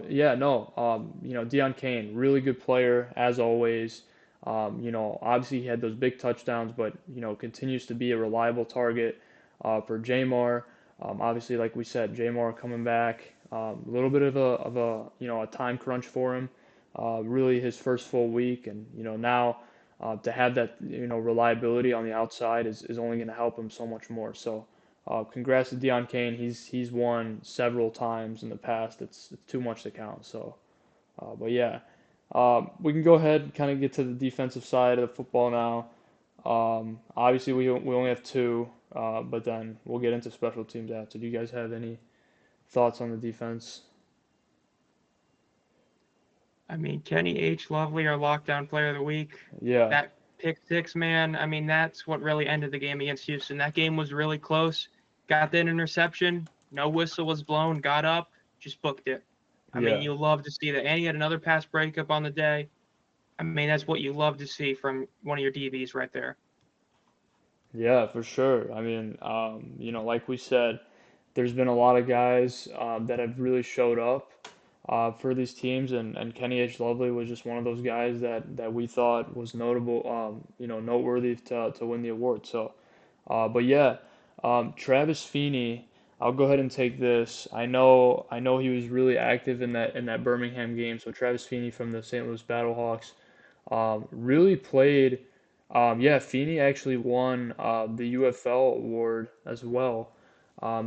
[SPEAKER 1] yeah, no, Dion Kane, really good player as always. Obviously he had those big touchdowns, but continues to be a reliable target for Jamar. Obviously, like we said, Jamar coming back, a little bit of a a time crunch for him. Really his first full week, and now to have that reliability on the outside is only going to help him so much more. So congrats to Deon Kane. He's won several times in the past. It's too much to count. So, but yeah, we can go ahead and kind of get to the defensive side of the football now. Obviously, we only have two, but then we'll get into special teams after. Do you guys have any thoughts on the defense?
[SPEAKER 2] I mean, Kenny H. Lovely, our lockdown player of the week.
[SPEAKER 1] Yeah,
[SPEAKER 2] That pick six, man. I mean, that's what really ended the game against Houston. That game was really close. Got that interception. No whistle was blown. Got up. Just booked it. I mean,
[SPEAKER 1] yeah,
[SPEAKER 2] you love to see that. And he had another pass breakup on the day. I mean, that's what you love to see from one of your DBs right there.
[SPEAKER 1] yeah, for sure. I mean, like we said, there's been a lot of guys that have really showed up for these teams, and Kenny H. Lovely was just one of those guys that we thought was notable, noteworthy to win the award. So, but yeah, Travis Feeney, I'll go ahead and take this. I know he was really active in that Birmingham game. So Travis Feeney from the St. Louis Battlehawks really played. Yeah, Feeney actually won the UFL award as well.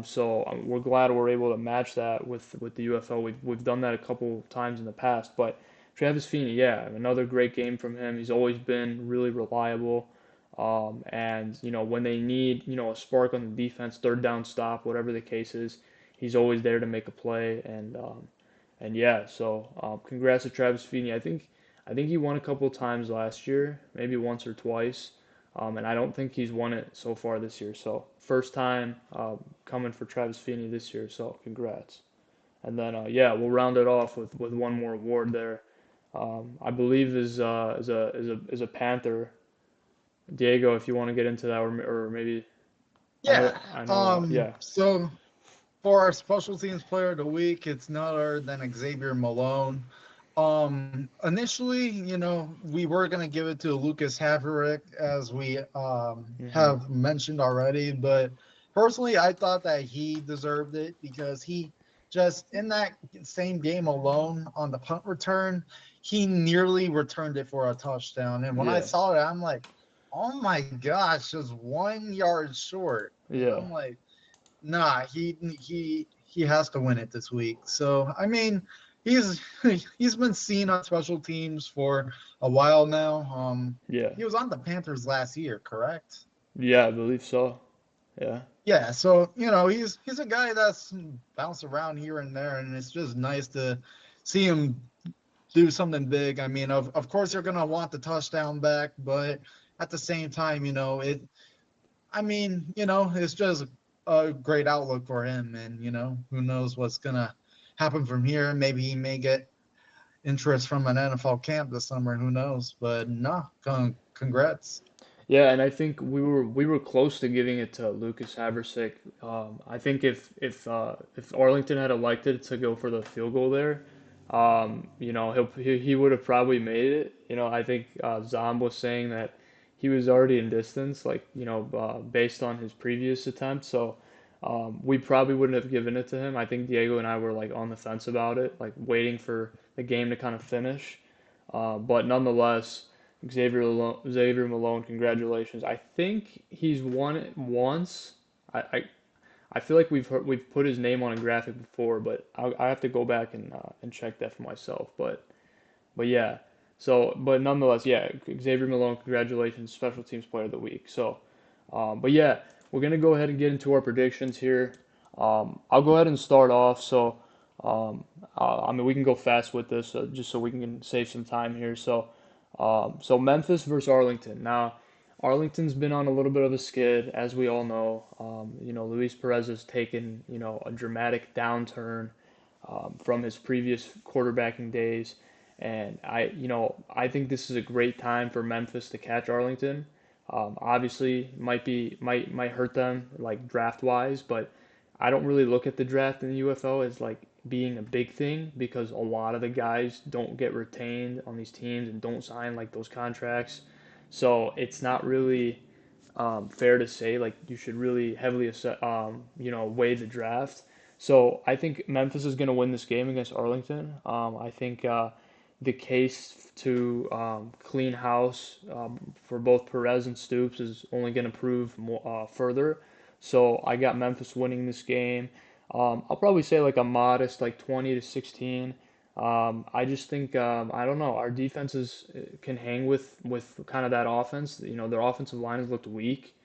[SPEAKER 1] So we're glad we're able to match that with the UFL. We've done that a couple times in the past, but Travis Feeney, yeah, another great game from him. He's always been really reliable. And when they need a spark on the defense, third down stop, whatever the case is, he's always there to make a play. And and yeah, so congrats to Travis Feeney. I think he won a couple times last year, maybe once or twice, and I don't think he's won it so far this year. So first time coming for Travis Feeney this year. So congrats. And then yeah, we'll round it off with one more award there. I believe is a Panther. Diego, if you want to get into that, or maybe
[SPEAKER 3] Yeah.
[SPEAKER 1] I know yeah.
[SPEAKER 3] So for our special teams player of the week, it's none other than Xavier Malone. Initially, we were gonna give it to Lucas Haverick, as we
[SPEAKER 1] Hmm.
[SPEAKER 3] have mentioned already, but personally, I thought that he deserved it because he just in that same game alone on the punt return, he nearly returned it for a touchdown. And when I
[SPEAKER 1] Yeah,
[SPEAKER 3] saw it, I'm like, oh my gosh, just 1 yard short. And
[SPEAKER 1] yeah,
[SPEAKER 3] I'm like, nah, he has to win it this week. So I mean, he's he's been seen on special teams for a while now.
[SPEAKER 1] yeah,
[SPEAKER 3] He was on the Panthers last year, correct?
[SPEAKER 1] yeah. I believe so. Yeah,
[SPEAKER 3] Yeah, so he's a guy that's bounced around here and there, and it's just nice to see him do something big. I mean, of course you're gonna want the touchdown back, but at the same time, it's just a great outlook for him, and who knows what's gonna happen from here. Maybe he may get interest from an NFL camp this summer. Who knows? But no, congrats.
[SPEAKER 1] yeah. And I think we were close to giving it to Lucas Haversick. I think if Arlington had elected to go for the field goal there, he would have probably made it. I think Zom was saying that he was already in distance, like based on his previous attempt. So we probably wouldn't have given it to him. I think Diego and I were like on the fence about it, like waiting for the game to kind of finish. But nonetheless, Xavier Malone, congratulations. I think he's won it once. I, I, I feel like we've put his name on a graphic before, but I have to go back and check that for myself. But yeah. So but nonetheless, yeah, Xavier Malone, congratulations, special teams player of the week. So, but yeah, we're gonna go ahead and get into our predictions here. I'll go ahead and start off. So, I mean, we can go fast with this, just so we can save some time here. So Memphis versus Arlington. Now, Arlington's been on a little bit of a skid, as we all know. Luis Perez has taken, a dramatic downturn from his previous quarterbacking days. And I think this is a great time for Memphis to catch Arlington. Obviously, might hurt them like draft wise, but I don't really look at the draft in the UFL as like being a big thing because a lot of the guys don't get retained on these teams and don't sign like those contracts. So it's not really fair to say like you should really heavily weigh the draft. So I think Memphis is going to win this game against Arlington. I think the case to clean house for both Perez and Stoops is only going to prove more, further. So I got Memphis winning this game. I'll probably say like a modest like 20-16. I just think I don't know, our defenses can hang with kind of that offense. Their offensive line has looked weak.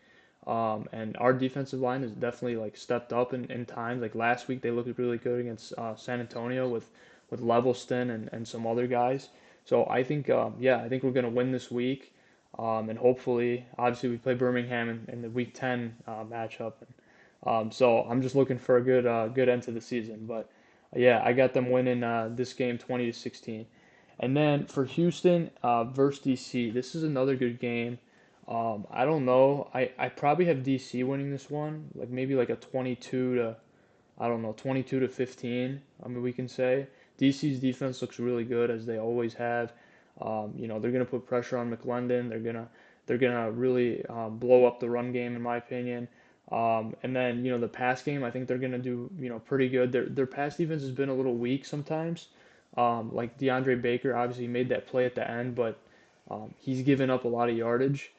[SPEAKER 1] And our defensive line has definitely like stepped up in times. Like last week, they looked really good against San Antonio with Levelston and some other guys. So I think I think we're gonna win this week. And hopefully, obviously, we play Birmingham in the Week 10 matchup. So I'm just looking for a good end to the season. But yeah, I got them winning this game 20-16. And then for Houston versus DC, this is another good game. I don't know. I probably have DC winning this one, like maybe like a 22 to I don't know, 22 to 15. I mean, we can say DC's defense looks really good as they always have. They're gonna put pressure on McClendon. They're gonna really blow up the run game, in my opinion. And then the pass game, I think they're gonna do pretty good. Their pass defense has been a little weak sometimes. Like DeAndre Baker obviously made that play at the end, but he's given up a lot of yardage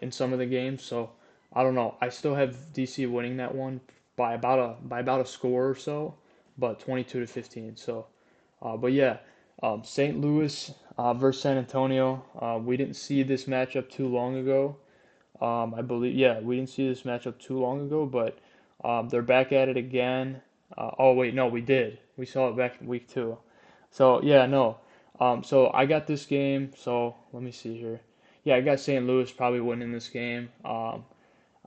[SPEAKER 1] in some of the games. So I don't know. I still have DC winning that one by about a score or so, but 22-15. So, but yeah, St. Louis versus San Antonio. We didn't see this matchup too long ago. I believe, yeah, we didn't see this matchup too long ago, but they're back at it again. Oh wait, no, we did. We saw it back in week 2. So yeah, no. So I got this game. So let me see here. Yeah, I got St. Louis probably winning this game.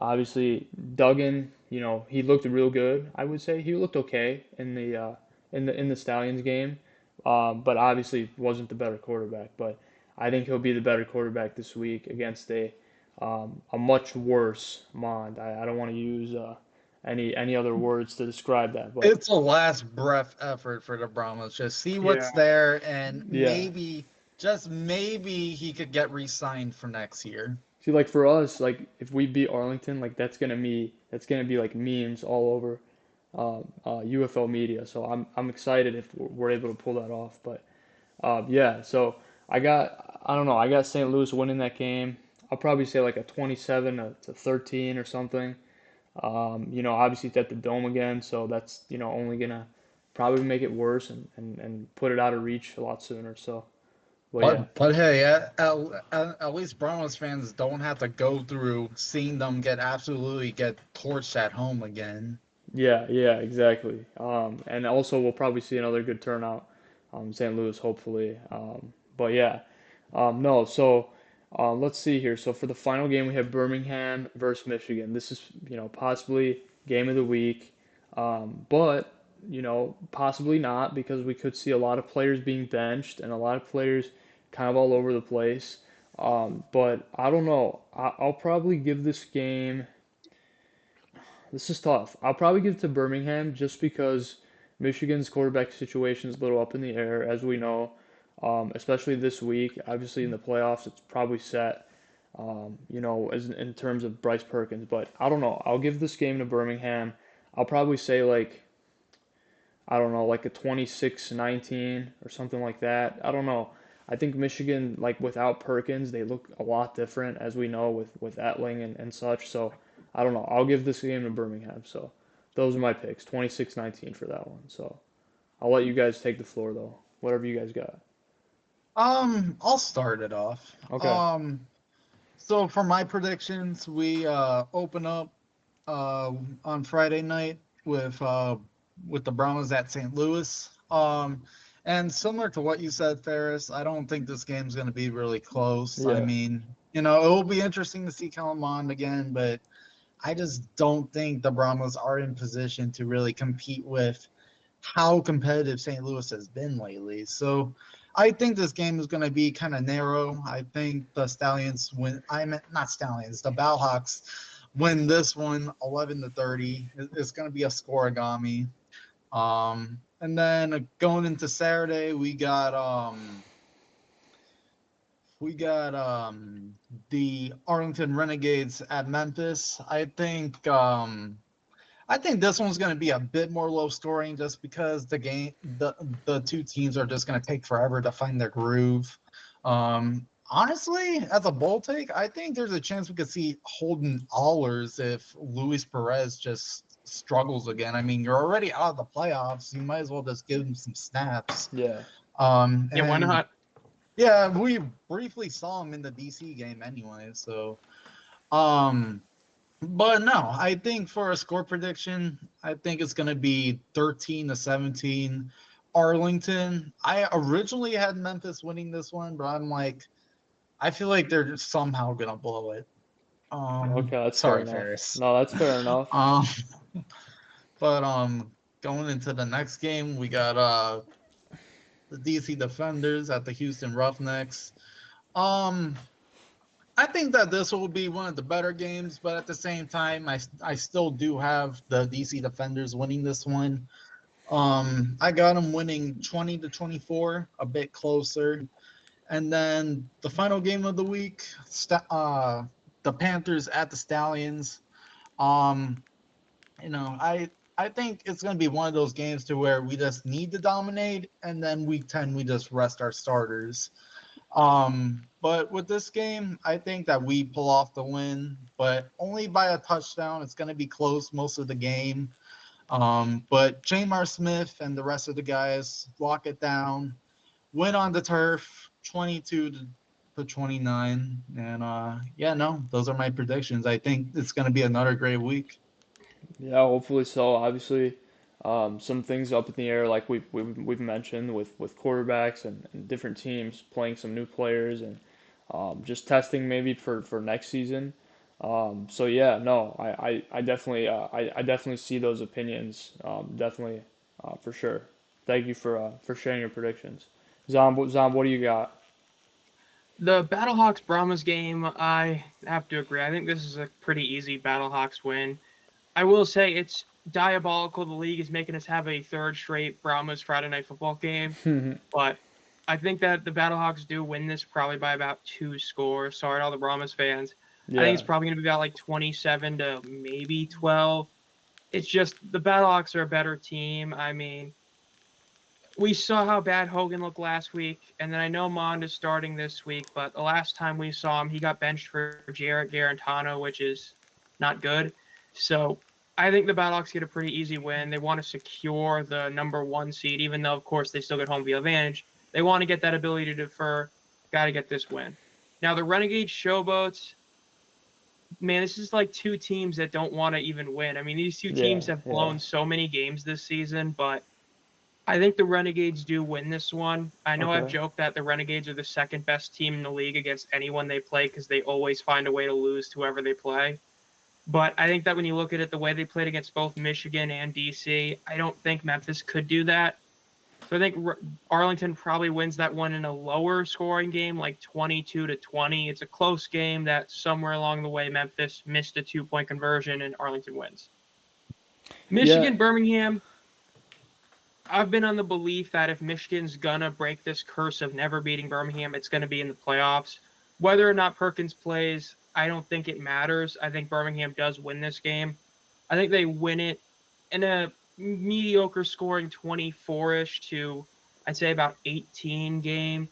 [SPEAKER 1] Obviously, Duggan, he looked real good. I would say he looked okay in the Stallions game, but obviously wasn't the better quarterback. But I think he'll be the better quarterback this week against a much worse Mond. I don't want to use any other words to describe that, but
[SPEAKER 3] It's a last breath effort for the Brahmas. Just see
[SPEAKER 2] Yeah.
[SPEAKER 3] what's there, and
[SPEAKER 1] yeah.
[SPEAKER 3] maybe, just maybe, he could get re-signed for next year.
[SPEAKER 1] See, like for us, like if we beat Arlington, like that's gonna be like memes all over UFL media. So I'm excited if we're able to pull that off. But yeah, so I don't know, I got St. Louis winning that game. I'll probably say like a 27 to 13 or something. Obviously it's at the Dome again, so that's only gonna probably make it worse and put it out of reach a lot sooner. So, but yeah.
[SPEAKER 3] But hey, at least Brahmas fans don't have to go through seeing them get torched at home again.
[SPEAKER 1] Yeah, yeah, exactly. And also we'll probably see another good turnout, St. Louis, hopefully. But yeah, no. So let's see here. So for the final game, we have Birmingham versus Michigan. This is possibly game of the week, but possibly not because we could see a lot of players being benched and a lot of players kind of all over the place. But I don't know. I'll probably give this game. This is tough. I'll probably give it to Birmingham just because Michigan's quarterback situation is a little up in the air, as we know, especially this week. Obviously, in the playoffs, it's probably set, as in terms of Bryce Perkins. But I don't know. I'll give this game to Birmingham. I'll probably say like I don't know, like a 26-19 or something like that. I don't know. I think Michigan, like without Perkins, they look a lot different, as we know, with Etling and such. So I don't know. I'll give this game to Birmingham. So those are my picks, 26-19 for that one. So I'll let you guys take the floor though. Whatever you guys got.
[SPEAKER 3] I'll start it off.
[SPEAKER 1] Okay.
[SPEAKER 3] So for my predictions, we open up on Friday night with the Browns at St. Louis. And similar to what you said, Ferris, I don't think this game's going to be really close. I
[SPEAKER 1] Yeah.
[SPEAKER 3] mean, it will be interesting to see Kellen Mond again, but I just don't think the Brahmas are in position to really compete with how competitive St. Louis has been lately. So I think this game is going to be kind of narrow. I think the Stallions win. I meant not Stallions, the Bellhawks win this one 11-30. It's going to be a scoregami. And then going into Saturday, we got the Arlington Renegades at Memphis. I think this one's going to be a bit more low scoring just because the two teams are just going to take forever to find their groove. Honestly, as a bold take, I think there's a chance we could see Holden Allers if Luis Perez just struggles again. I mean, you're already out of the playoffs. You might as well just give him some snaps.
[SPEAKER 1] Yeah.
[SPEAKER 2] Yeah, why
[SPEAKER 3] And
[SPEAKER 2] not?
[SPEAKER 3] yeah, we briefly saw him in the DC game anyway. So, um, but no, I think for a score prediction, I think it's going to be 13-17 Arlington. I originally had Memphis winning this one, but I'm like, I feel like they're somehow going to blow it.
[SPEAKER 1] Okay, that's fair
[SPEAKER 3] Sorry,
[SPEAKER 1] enough.
[SPEAKER 3] Ferris.
[SPEAKER 1] No, that's fair enough.
[SPEAKER 3] Um, but going into the next game, we got the DC Defenders at the Houston Roughnecks. Um, I think that this will be one of the better games, but at the same time, I still do have the DC Defenders winning this one. I got them winning 20-24, a bit closer. And then the final game of the week, the Panthers at the Stallions. Um, I think it's going to be one of those games to where we just need to dominate, and then week 10 we just rest our starters. But with this game, I think that we pull off the win, but only by a touchdown. It's going to be close most of the game. But Jamar Smith and the rest of the guys lock it down, win on the turf, 22-29. And yeah, no, those are my predictions. I think it's going to be another great week.
[SPEAKER 1] Yeah, hopefully so. Obviously, some things up in the air, like we've mentioned with quarterbacks and different teams playing some new players and just testing maybe for next season. So yeah, no, I definitely see those opinions, definitely for sure. Thank you for sharing your predictions. Zom, what do you got?
[SPEAKER 2] The Battlehawks Brahmas game, I have to agree. I think this is a pretty easy Battlehawks win. I will say it's diabolical. The league is making us have a third straight Brahmas Friday night football game, but I think that the Battlehawks do win this probably by about 2 scores. Sorry to all the Brahmas fans. I think
[SPEAKER 1] Yeah,
[SPEAKER 2] it's probably going to be about like 27 to maybe 12. It's just the Battlehawks are a better team. I mean, we saw how bad Hogan looked last week, and then I know Mond is starting this week, but the last time we saw him, he got benched for Jarrett Garantano, which is not good. So I think the Battlehawks get a pretty easy win. They want to secure the number 1 seed, even though, of course, they still get home field advantage. They want to get that ability to defer. Got to get this win. Now, the Renegade Showboats, man, this is like two teams that don't want to even win. I mean, these two
[SPEAKER 1] yeah,
[SPEAKER 2] teams have
[SPEAKER 1] yeah.
[SPEAKER 2] blown so many games this season, but I think the Renegades do win this one. I know I've
[SPEAKER 1] Okay.
[SPEAKER 2] joked that the Renegades are the second best team in the league against anyone they play because they always find a way to lose to whoever they play. But I think that when you look at it, the way they played against both Michigan and DC, I don't think Memphis could do that. So I think Arlington probably wins that one in a lower scoring game, like 22-20. It's a close game that somewhere along the way Memphis missed a 2-point conversion and Arlington wins.
[SPEAKER 1] Yeah,
[SPEAKER 2] Michigan Birmingham, I've been on the belief that if Michigan's gonna break this curse of never beating Birmingham, it's gonna be in the playoffs. Whether or not Perkins plays, I don't think it matters. I think Birmingham does win this game. I think they win it in a mediocre scoring 24-ish to I'd say about 18 game.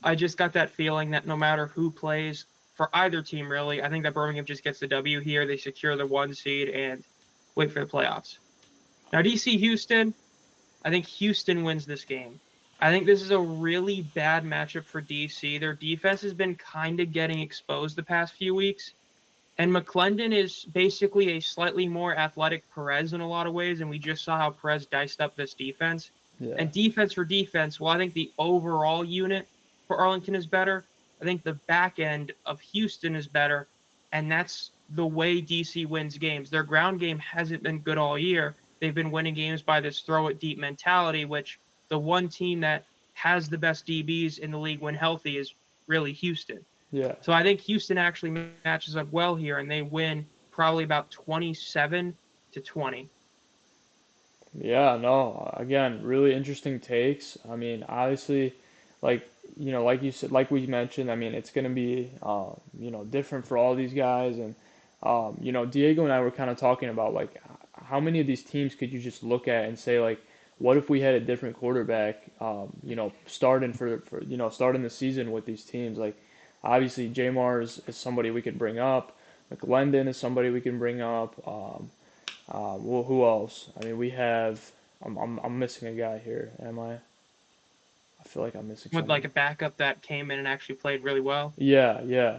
[SPEAKER 2] I just got that feeling that no matter who plays for either team really, I think that Birmingham just gets the W here. They secure the 1 seed and wait for the playoffs. Now DC Houston, I think Houston wins this game. I think this is a really bad matchup for DC. Their defense has been kind of getting exposed the past few weeks. And McClendon is basically a slightly more athletic Perez in a lot of ways. And we just saw how Perez diced up this defense.
[SPEAKER 1] yeah,
[SPEAKER 2] And defense for defense, well, I think the overall unit for Arlington is better. I think the back end of Houston is better. And that's the way DC wins games. Their ground game hasn't been good all year. They've been winning games by this throw it deep mentality, which the one team that has the best DBs in the league when healthy is really Houston.
[SPEAKER 1] yeah.
[SPEAKER 2] So I think Houston actually matches up well here, and they win probably about 27-20.
[SPEAKER 1] Yeah, no, again, really interesting takes. I mean, obviously, like, like you said, like we mentioned, I mean, it's going to be, different for all these guys. And, Diego and I were kind of talking about, like, how many of these teams could you just look at and say, like, what if we had a different quarterback, starting starting the season with these teams? Like, obviously, Jamar is somebody we could bring up. McLendon is somebody we can bring up. Well, who else? I mean, we have. I'm missing a guy here. Am I? I feel like I'm missing
[SPEAKER 2] With
[SPEAKER 1] someone.
[SPEAKER 2] like a backup that came in and actually played really well.
[SPEAKER 1] Yeah, yeah.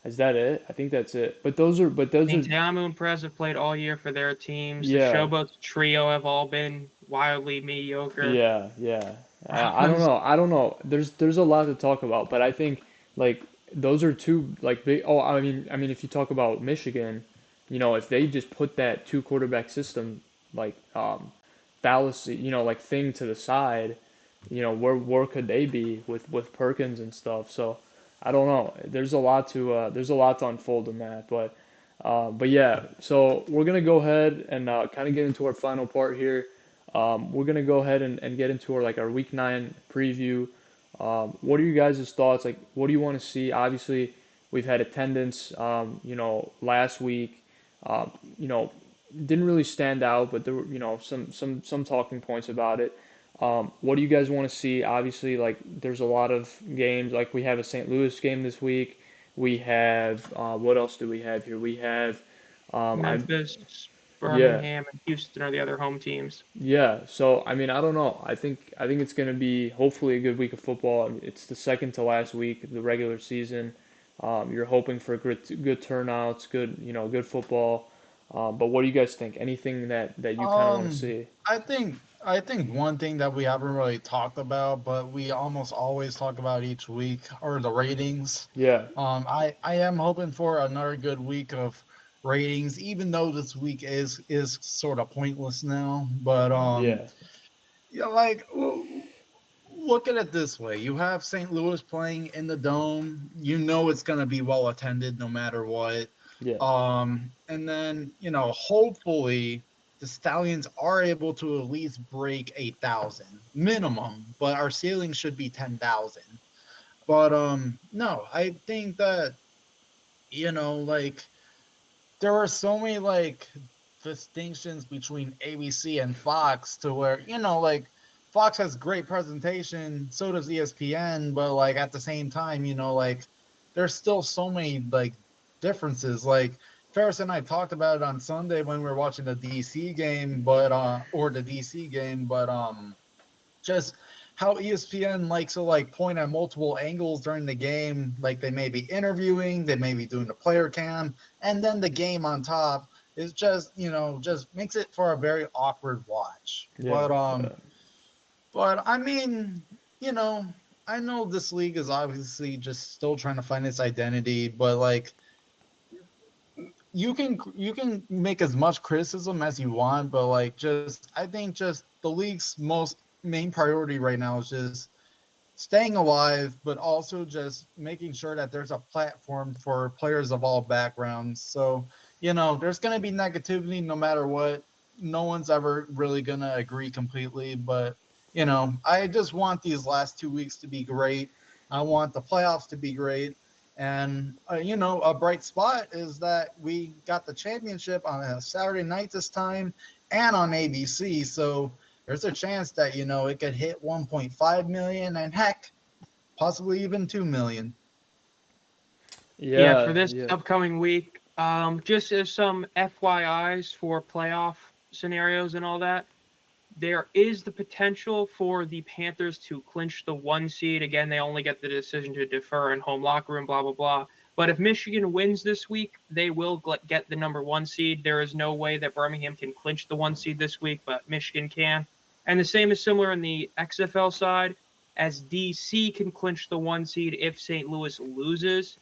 [SPEAKER 1] Is that it? I think that's it. But
[SPEAKER 2] I
[SPEAKER 1] those
[SPEAKER 2] mean,
[SPEAKER 1] are,
[SPEAKER 2] Teamu and Perez have played all year for their teams. The
[SPEAKER 1] yeah,
[SPEAKER 2] Showboats trio have all been wildly mediocre.
[SPEAKER 1] yeah, yeah. I don't
[SPEAKER 2] Brahmas,
[SPEAKER 1] know. I don't know. There's a lot to talk about, but I think like those are two like big. Oh, I mean, if you talk about Michigan, if they just put that two quarterback system like fallacy, like thing to the side, where could they be with Perkins and stuff? So I don't know. There's a lot to unfold in that, but yeah. So we're gonna go ahead and kind of get into our final part here. We're gonna go ahead and get into our week 9 preview. What are you guys' thoughts? Like, what do you want to see? Obviously, we've had attendance, last week. Um, you know, didn't really stand out, but there were, some talking points about it. What do you guys want to see? Obviously, like there's a lot of games. Like we have a St. Louis game this week. We have what else do we have here? We have I
[SPEAKER 2] Memphis,
[SPEAKER 1] yeah,
[SPEAKER 2] Birmingham, and Houston are the other home teams.
[SPEAKER 1] yeah. So I mean, I don't know. I think it's gonna be hopefully a good week of football. I mean, it's the second to last week of the regular season. You're hoping for good turnouts, good football. But what do you guys think? Anything that you kind of want to
[SPEAKER 3] Um,
[SPEAKER 1] see?
[SPEAKER 3] I think one thing that we haven't really talked about, but we almost always talk about each week, are the ratings.
[SPEAKER 1] Yeah,
[SPEAKER 3] I am hoping for another good week of ratings, even though this week is sort of pointless now. But
[SPEAKER 1] yeah,
[SPEAKER 3] yeah, like look at it this way: you have St. Louis playing in the dome. You know it's gonna be well attended no matter what.
[SPEAKER 1] yeah,
[SPEAKER 3] And then hopefully the Stallions are able to at least break 8,000 minimum, but our ceiling should be 10,000. But no, I think that like there are so many like distinctions between ABC and Fox to where like Fox has great presentation, so does ESPN, but like at the same time, like there's still so many like differences. Like Ferris and I talked about it on Sunday when we were watching the DC game, but or the DC game, but just how ESPN likes to like point at multiple angles during the game, like they may be interviewing, they may be doing the player cam, and then the game on top is just just makes it for a very awkward watch.
[SPEAKER 1] yeah,
[SPEAKER 3] But I mean, you know, I know this league is obviously just still trying to find its identity, but like you can make as much criticism as you want, but like just I think just the league's most main priority right now is just staying alive, but also just making sure that there's a platform for players of all backgrounds. So, there's going to be negativity no matter what. No one's ever really going to agree completely, but, I just want these last 2 weeks to be great. I want the playoffs to be great. And, a bright spot is that we got the championship on a Saturday night this time and on ABC. So, there's a chance that it could hit 1.5 million and heck, possibly even 2 million.
[SPEAKER 2] Yeah, for
[SPEAKER 1] yeah,
[SPEAKER 2] this
[SPEAKER 1] yeah,
[SPEAKER 2] upcoming week, just as some FYIs for playoff scenarios and all that, there is the potential for the Panthers to clinch the 1 seed. Again, they only get the decision to defer in home locker room, blah, blah, blah. But if Michigan wins this week, they will get the number 1 seed. There is no way that Birmingham can clinch the 1 seed this week, but Michigan can. And the same is similar in the XFL side, as DC can clinch the 1 seed if St. Louis loses.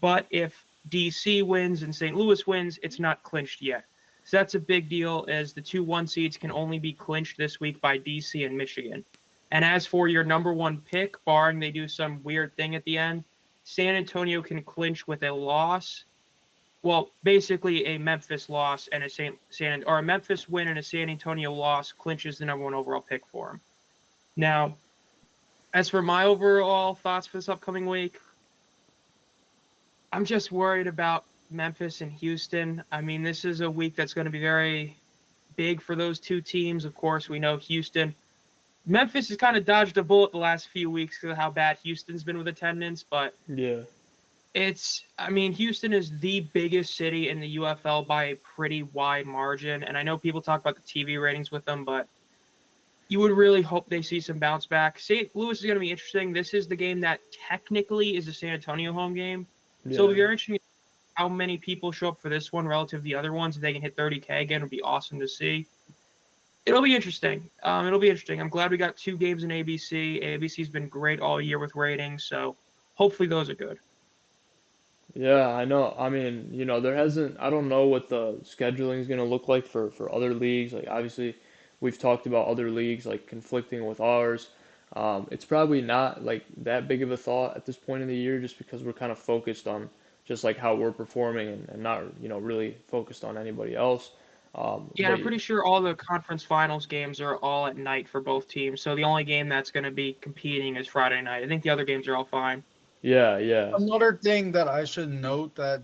[SPEAKER 2] But if DC wins and St. Louis wins, it's not clinched yet. So that's a big deal, as the 2 1 seeds can only be clinched this week by DC and Michigan. And as for your number 1 pick, barring they do some weird thing at the end, San Antonio can clinch with a loss. Well, basically a Memphis loss and a Memphis win and a San Antonio loss clinches the number 1 overall pick for him. Now, as for my overall thoughts for this upcoming week, I'm just worried about Memphis and Houston. I mean, this is a week that's going to be very big for those two teams. Of course, we know Houston. Memphis has kind of dodged a bullet the last few weeks because of how bad Houston's been with attendance, but
[SPEAKER 1] yeah,
[SPEAKER 2] Houston is the biggest city in the UFL by a pretty wide margin. And I know people talk about the TV ratings with them, but you would really hope they see some bounce back. St. Louis is going to be interesting. This is the game that technically is a San Antonio home game. So it'll be
[SPEAKER 1] yeah.
[SPEAKER 2] very interesting how many people show up for this one relative to the other ones. If they can hit 30K again, it'll be awesome to see. It'll be interesting. I'm glad we got 2 games in ABC. ABC's been great all year with ratings, so hopefully those are good.
[SPEAKER 1] Yeah, I know. I mean, there hasn't, I don't know what the scheduling is going to look like for other leagues. Like, obviously, we've talked about other leagues like conflicting with ours. It's probably not like that big of a thought at this point in the year just because we're kind of focused on just like how we're performing and not, really focused on anybody else.
[SPEAKER 2] Yeah, and
[SPEAKER 1] But
[SPEAKER 2] I'm pretty sure all the conference finals games are all at night for both teams. So the only game that's going to be competing is Friday night. I think the other games are all fine.
[SPEAKER 1] yeah, yeah,
[SPEAKER 3] Another thing that I should note that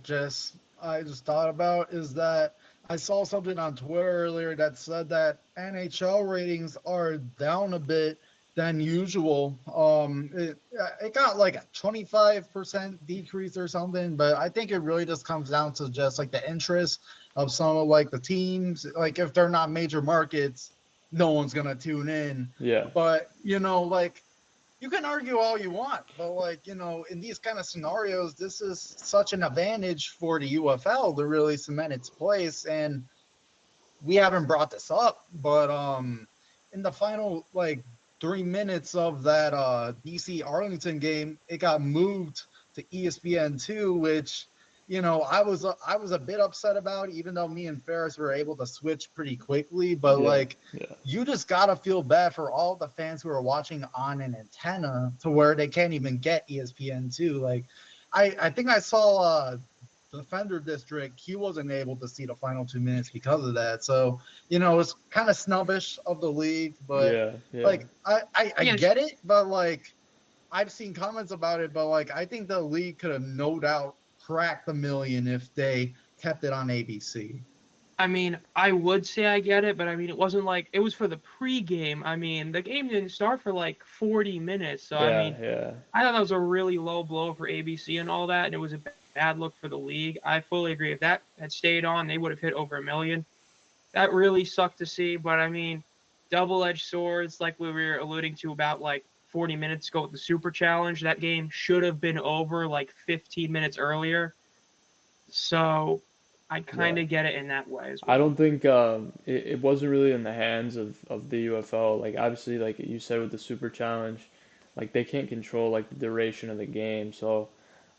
[SPEAKER 3] I just thought about is that I saw something on Twitter earlier that said that NHL ratings are down a bit than usual. It got like a 25% decrease or something, but I think it really just comes down to just like the interest of some of like the teams. Like if they're not major markets, no one's gonna tune in.
[SPEAKER 1] yeah,
[SPEAKER 3] But like you can argue all you want, but like, in these kind of scenarios, this is such an advantage for the UFL to really cement its place. And we haven't brought this up, but in the final like 3 minutes of that DC Arlington game, it got moved to ESPN2, which I was a bit upset about, even though me and Ferris were able to switch pretty quickly. But
[SPEAKER 1] Yeah,
[SPEAKER 3] like,
[SPEAKER 1] yeah,
[SPEAKER 3] you just gotta feel bad for all the fans who are watching on an antenna to where they can't even get ESPN2. Like, I think I saw Defender District, he wasn't able to see the final 2 minutes because of that. So, it's kind of snubbish of the league, but
[SPEAKER 1] yeah, yeah.
[SPEAKER 3] like I
[SPEAKER 2] Yeah,
[SPEAKER 3] get it, but like I've seen comments about it, but like I think the league could have no doubt cracked the million if they kept it on ABC.
[SPEAKER 2] I mean, I would say I get it, but I mean, it wasn't like it was for the pregame. I mean, the game didn't start for like 40 minutes, so I
[SPEAKER 1] Yeah,
[SPEAKER 2] mean,
[SPEAKER 1] yeah,
[SPEAKER 2] I thought that was a really low blow for ABC and all that, and it was a bad look for the league. I fully agree. If that had stayed on, they would have hit over a million. That really sucked to see, but I mean, double-edged swords, like we were alluding to about like 40 minutes ago with the Super Challenge. That game should have been over like 15 minutes earlier. So I kind
[SPEAKER 1] yeah.
[SPEAKER 2] of get it in that way as
[SPEAKER 1] I
[SPEAKER 2] well.
[SPEAKER 1] don't think it wasn't really in the hands of the UFL. Like obviously, like you said with the Super Challenge, like they can't control like the duration of the game. So,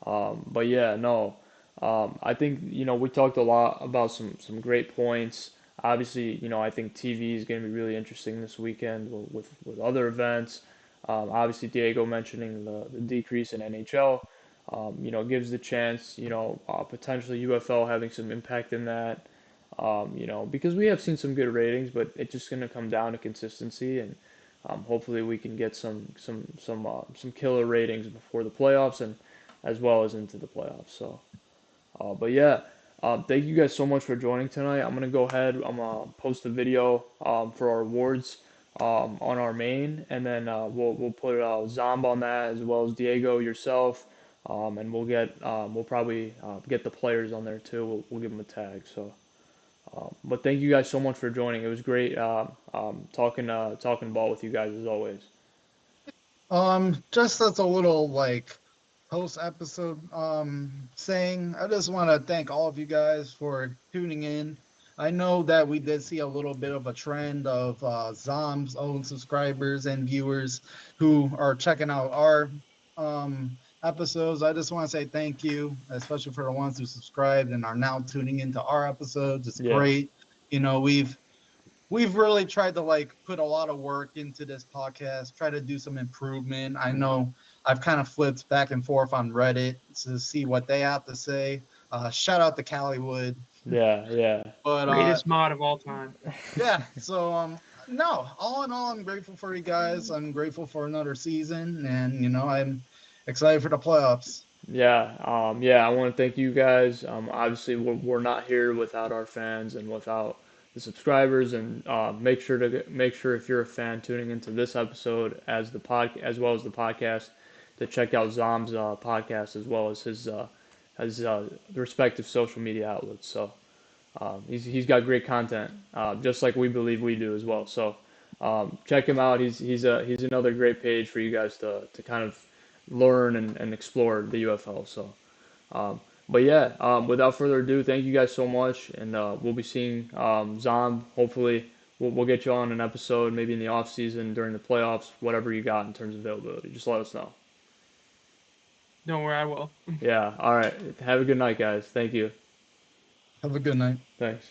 [SPEAKER 1] but yeah, no. I think we talked a lot about some great points. Obviously, I think TV is going to be really interesting this weekend with other events. Obviously, Diego mentioning the decrease in NHL, gives the chance, potentially UFL having some impact in that. Because we have seen some good ratings, but it's just going to come down to consistency, and hopefully we can get some killer ratings before the playoffs and as well as into the playoffs. So, but yeah, thank you guys so much for joining tonight. I'm gonna go ahead. I'm gonna post a video for our awards on our main, and then we'll put Zomb on that as well as Diego, yourself, and we'll probably get the players on there too. We'll give them a tag. So. But thank you guys so much for joining. It was great talking ball with you guys as always.
[SPEAKER 3] Just as a little like post episode saying, I just want to thank all of you guys for tuning in. I know that we did see a little bit of a trend of Zom's own subscribers and viewers who are checking out our episodes. I just want to say thank you, especially for the ones who subscribed and are now tuning into our episodes. It's
[SPEAKER 1] Yeah,
[SPEAKER 3] great. We've really tried to like put a lot of work into this podcast, try to do some improvement. I know I've kind of flipped back and forth on Reddit to see what they have to say. Shout out to Callywood.
[SPEAKER 1] yeah, yeah,
[SPEAKER 3] But
[SPEAKER 2] Greatest mod of all time.
[SPEAKER 3] yeah, so no, all in all, I'm grateful for you guys. I'm grateful for another season, and I'm excited for the playoffs.
[SPEAKER 1] yeah. Yeah. I want to thank you guys. Obviously, we're not here without our fans and without the subscribers. And make sure if you're a fan tuning into this episode as well as the podcast to check out Zom's podcast as well as his respective social media outlets. So. He's got great content, just like we believe we do as well. So check him out. He's another great page for you guys to kind of learn and explore the UFL. So, um, but yeah, without further ado, thank you guys so much, and we'll be seeing Zom. Hopefully, we'll get you on an episode maybe in the off season during the playoffs, whatever you got in terms of availability. Just let us know.
[SPEAKER 2] Don't worry, I will.
[SPEAKER 1] Yeah. All right. Have a good night, guys. Thank you.
[SPEAKER 3] Have a good night.
[SPEAKER 1] Thanks.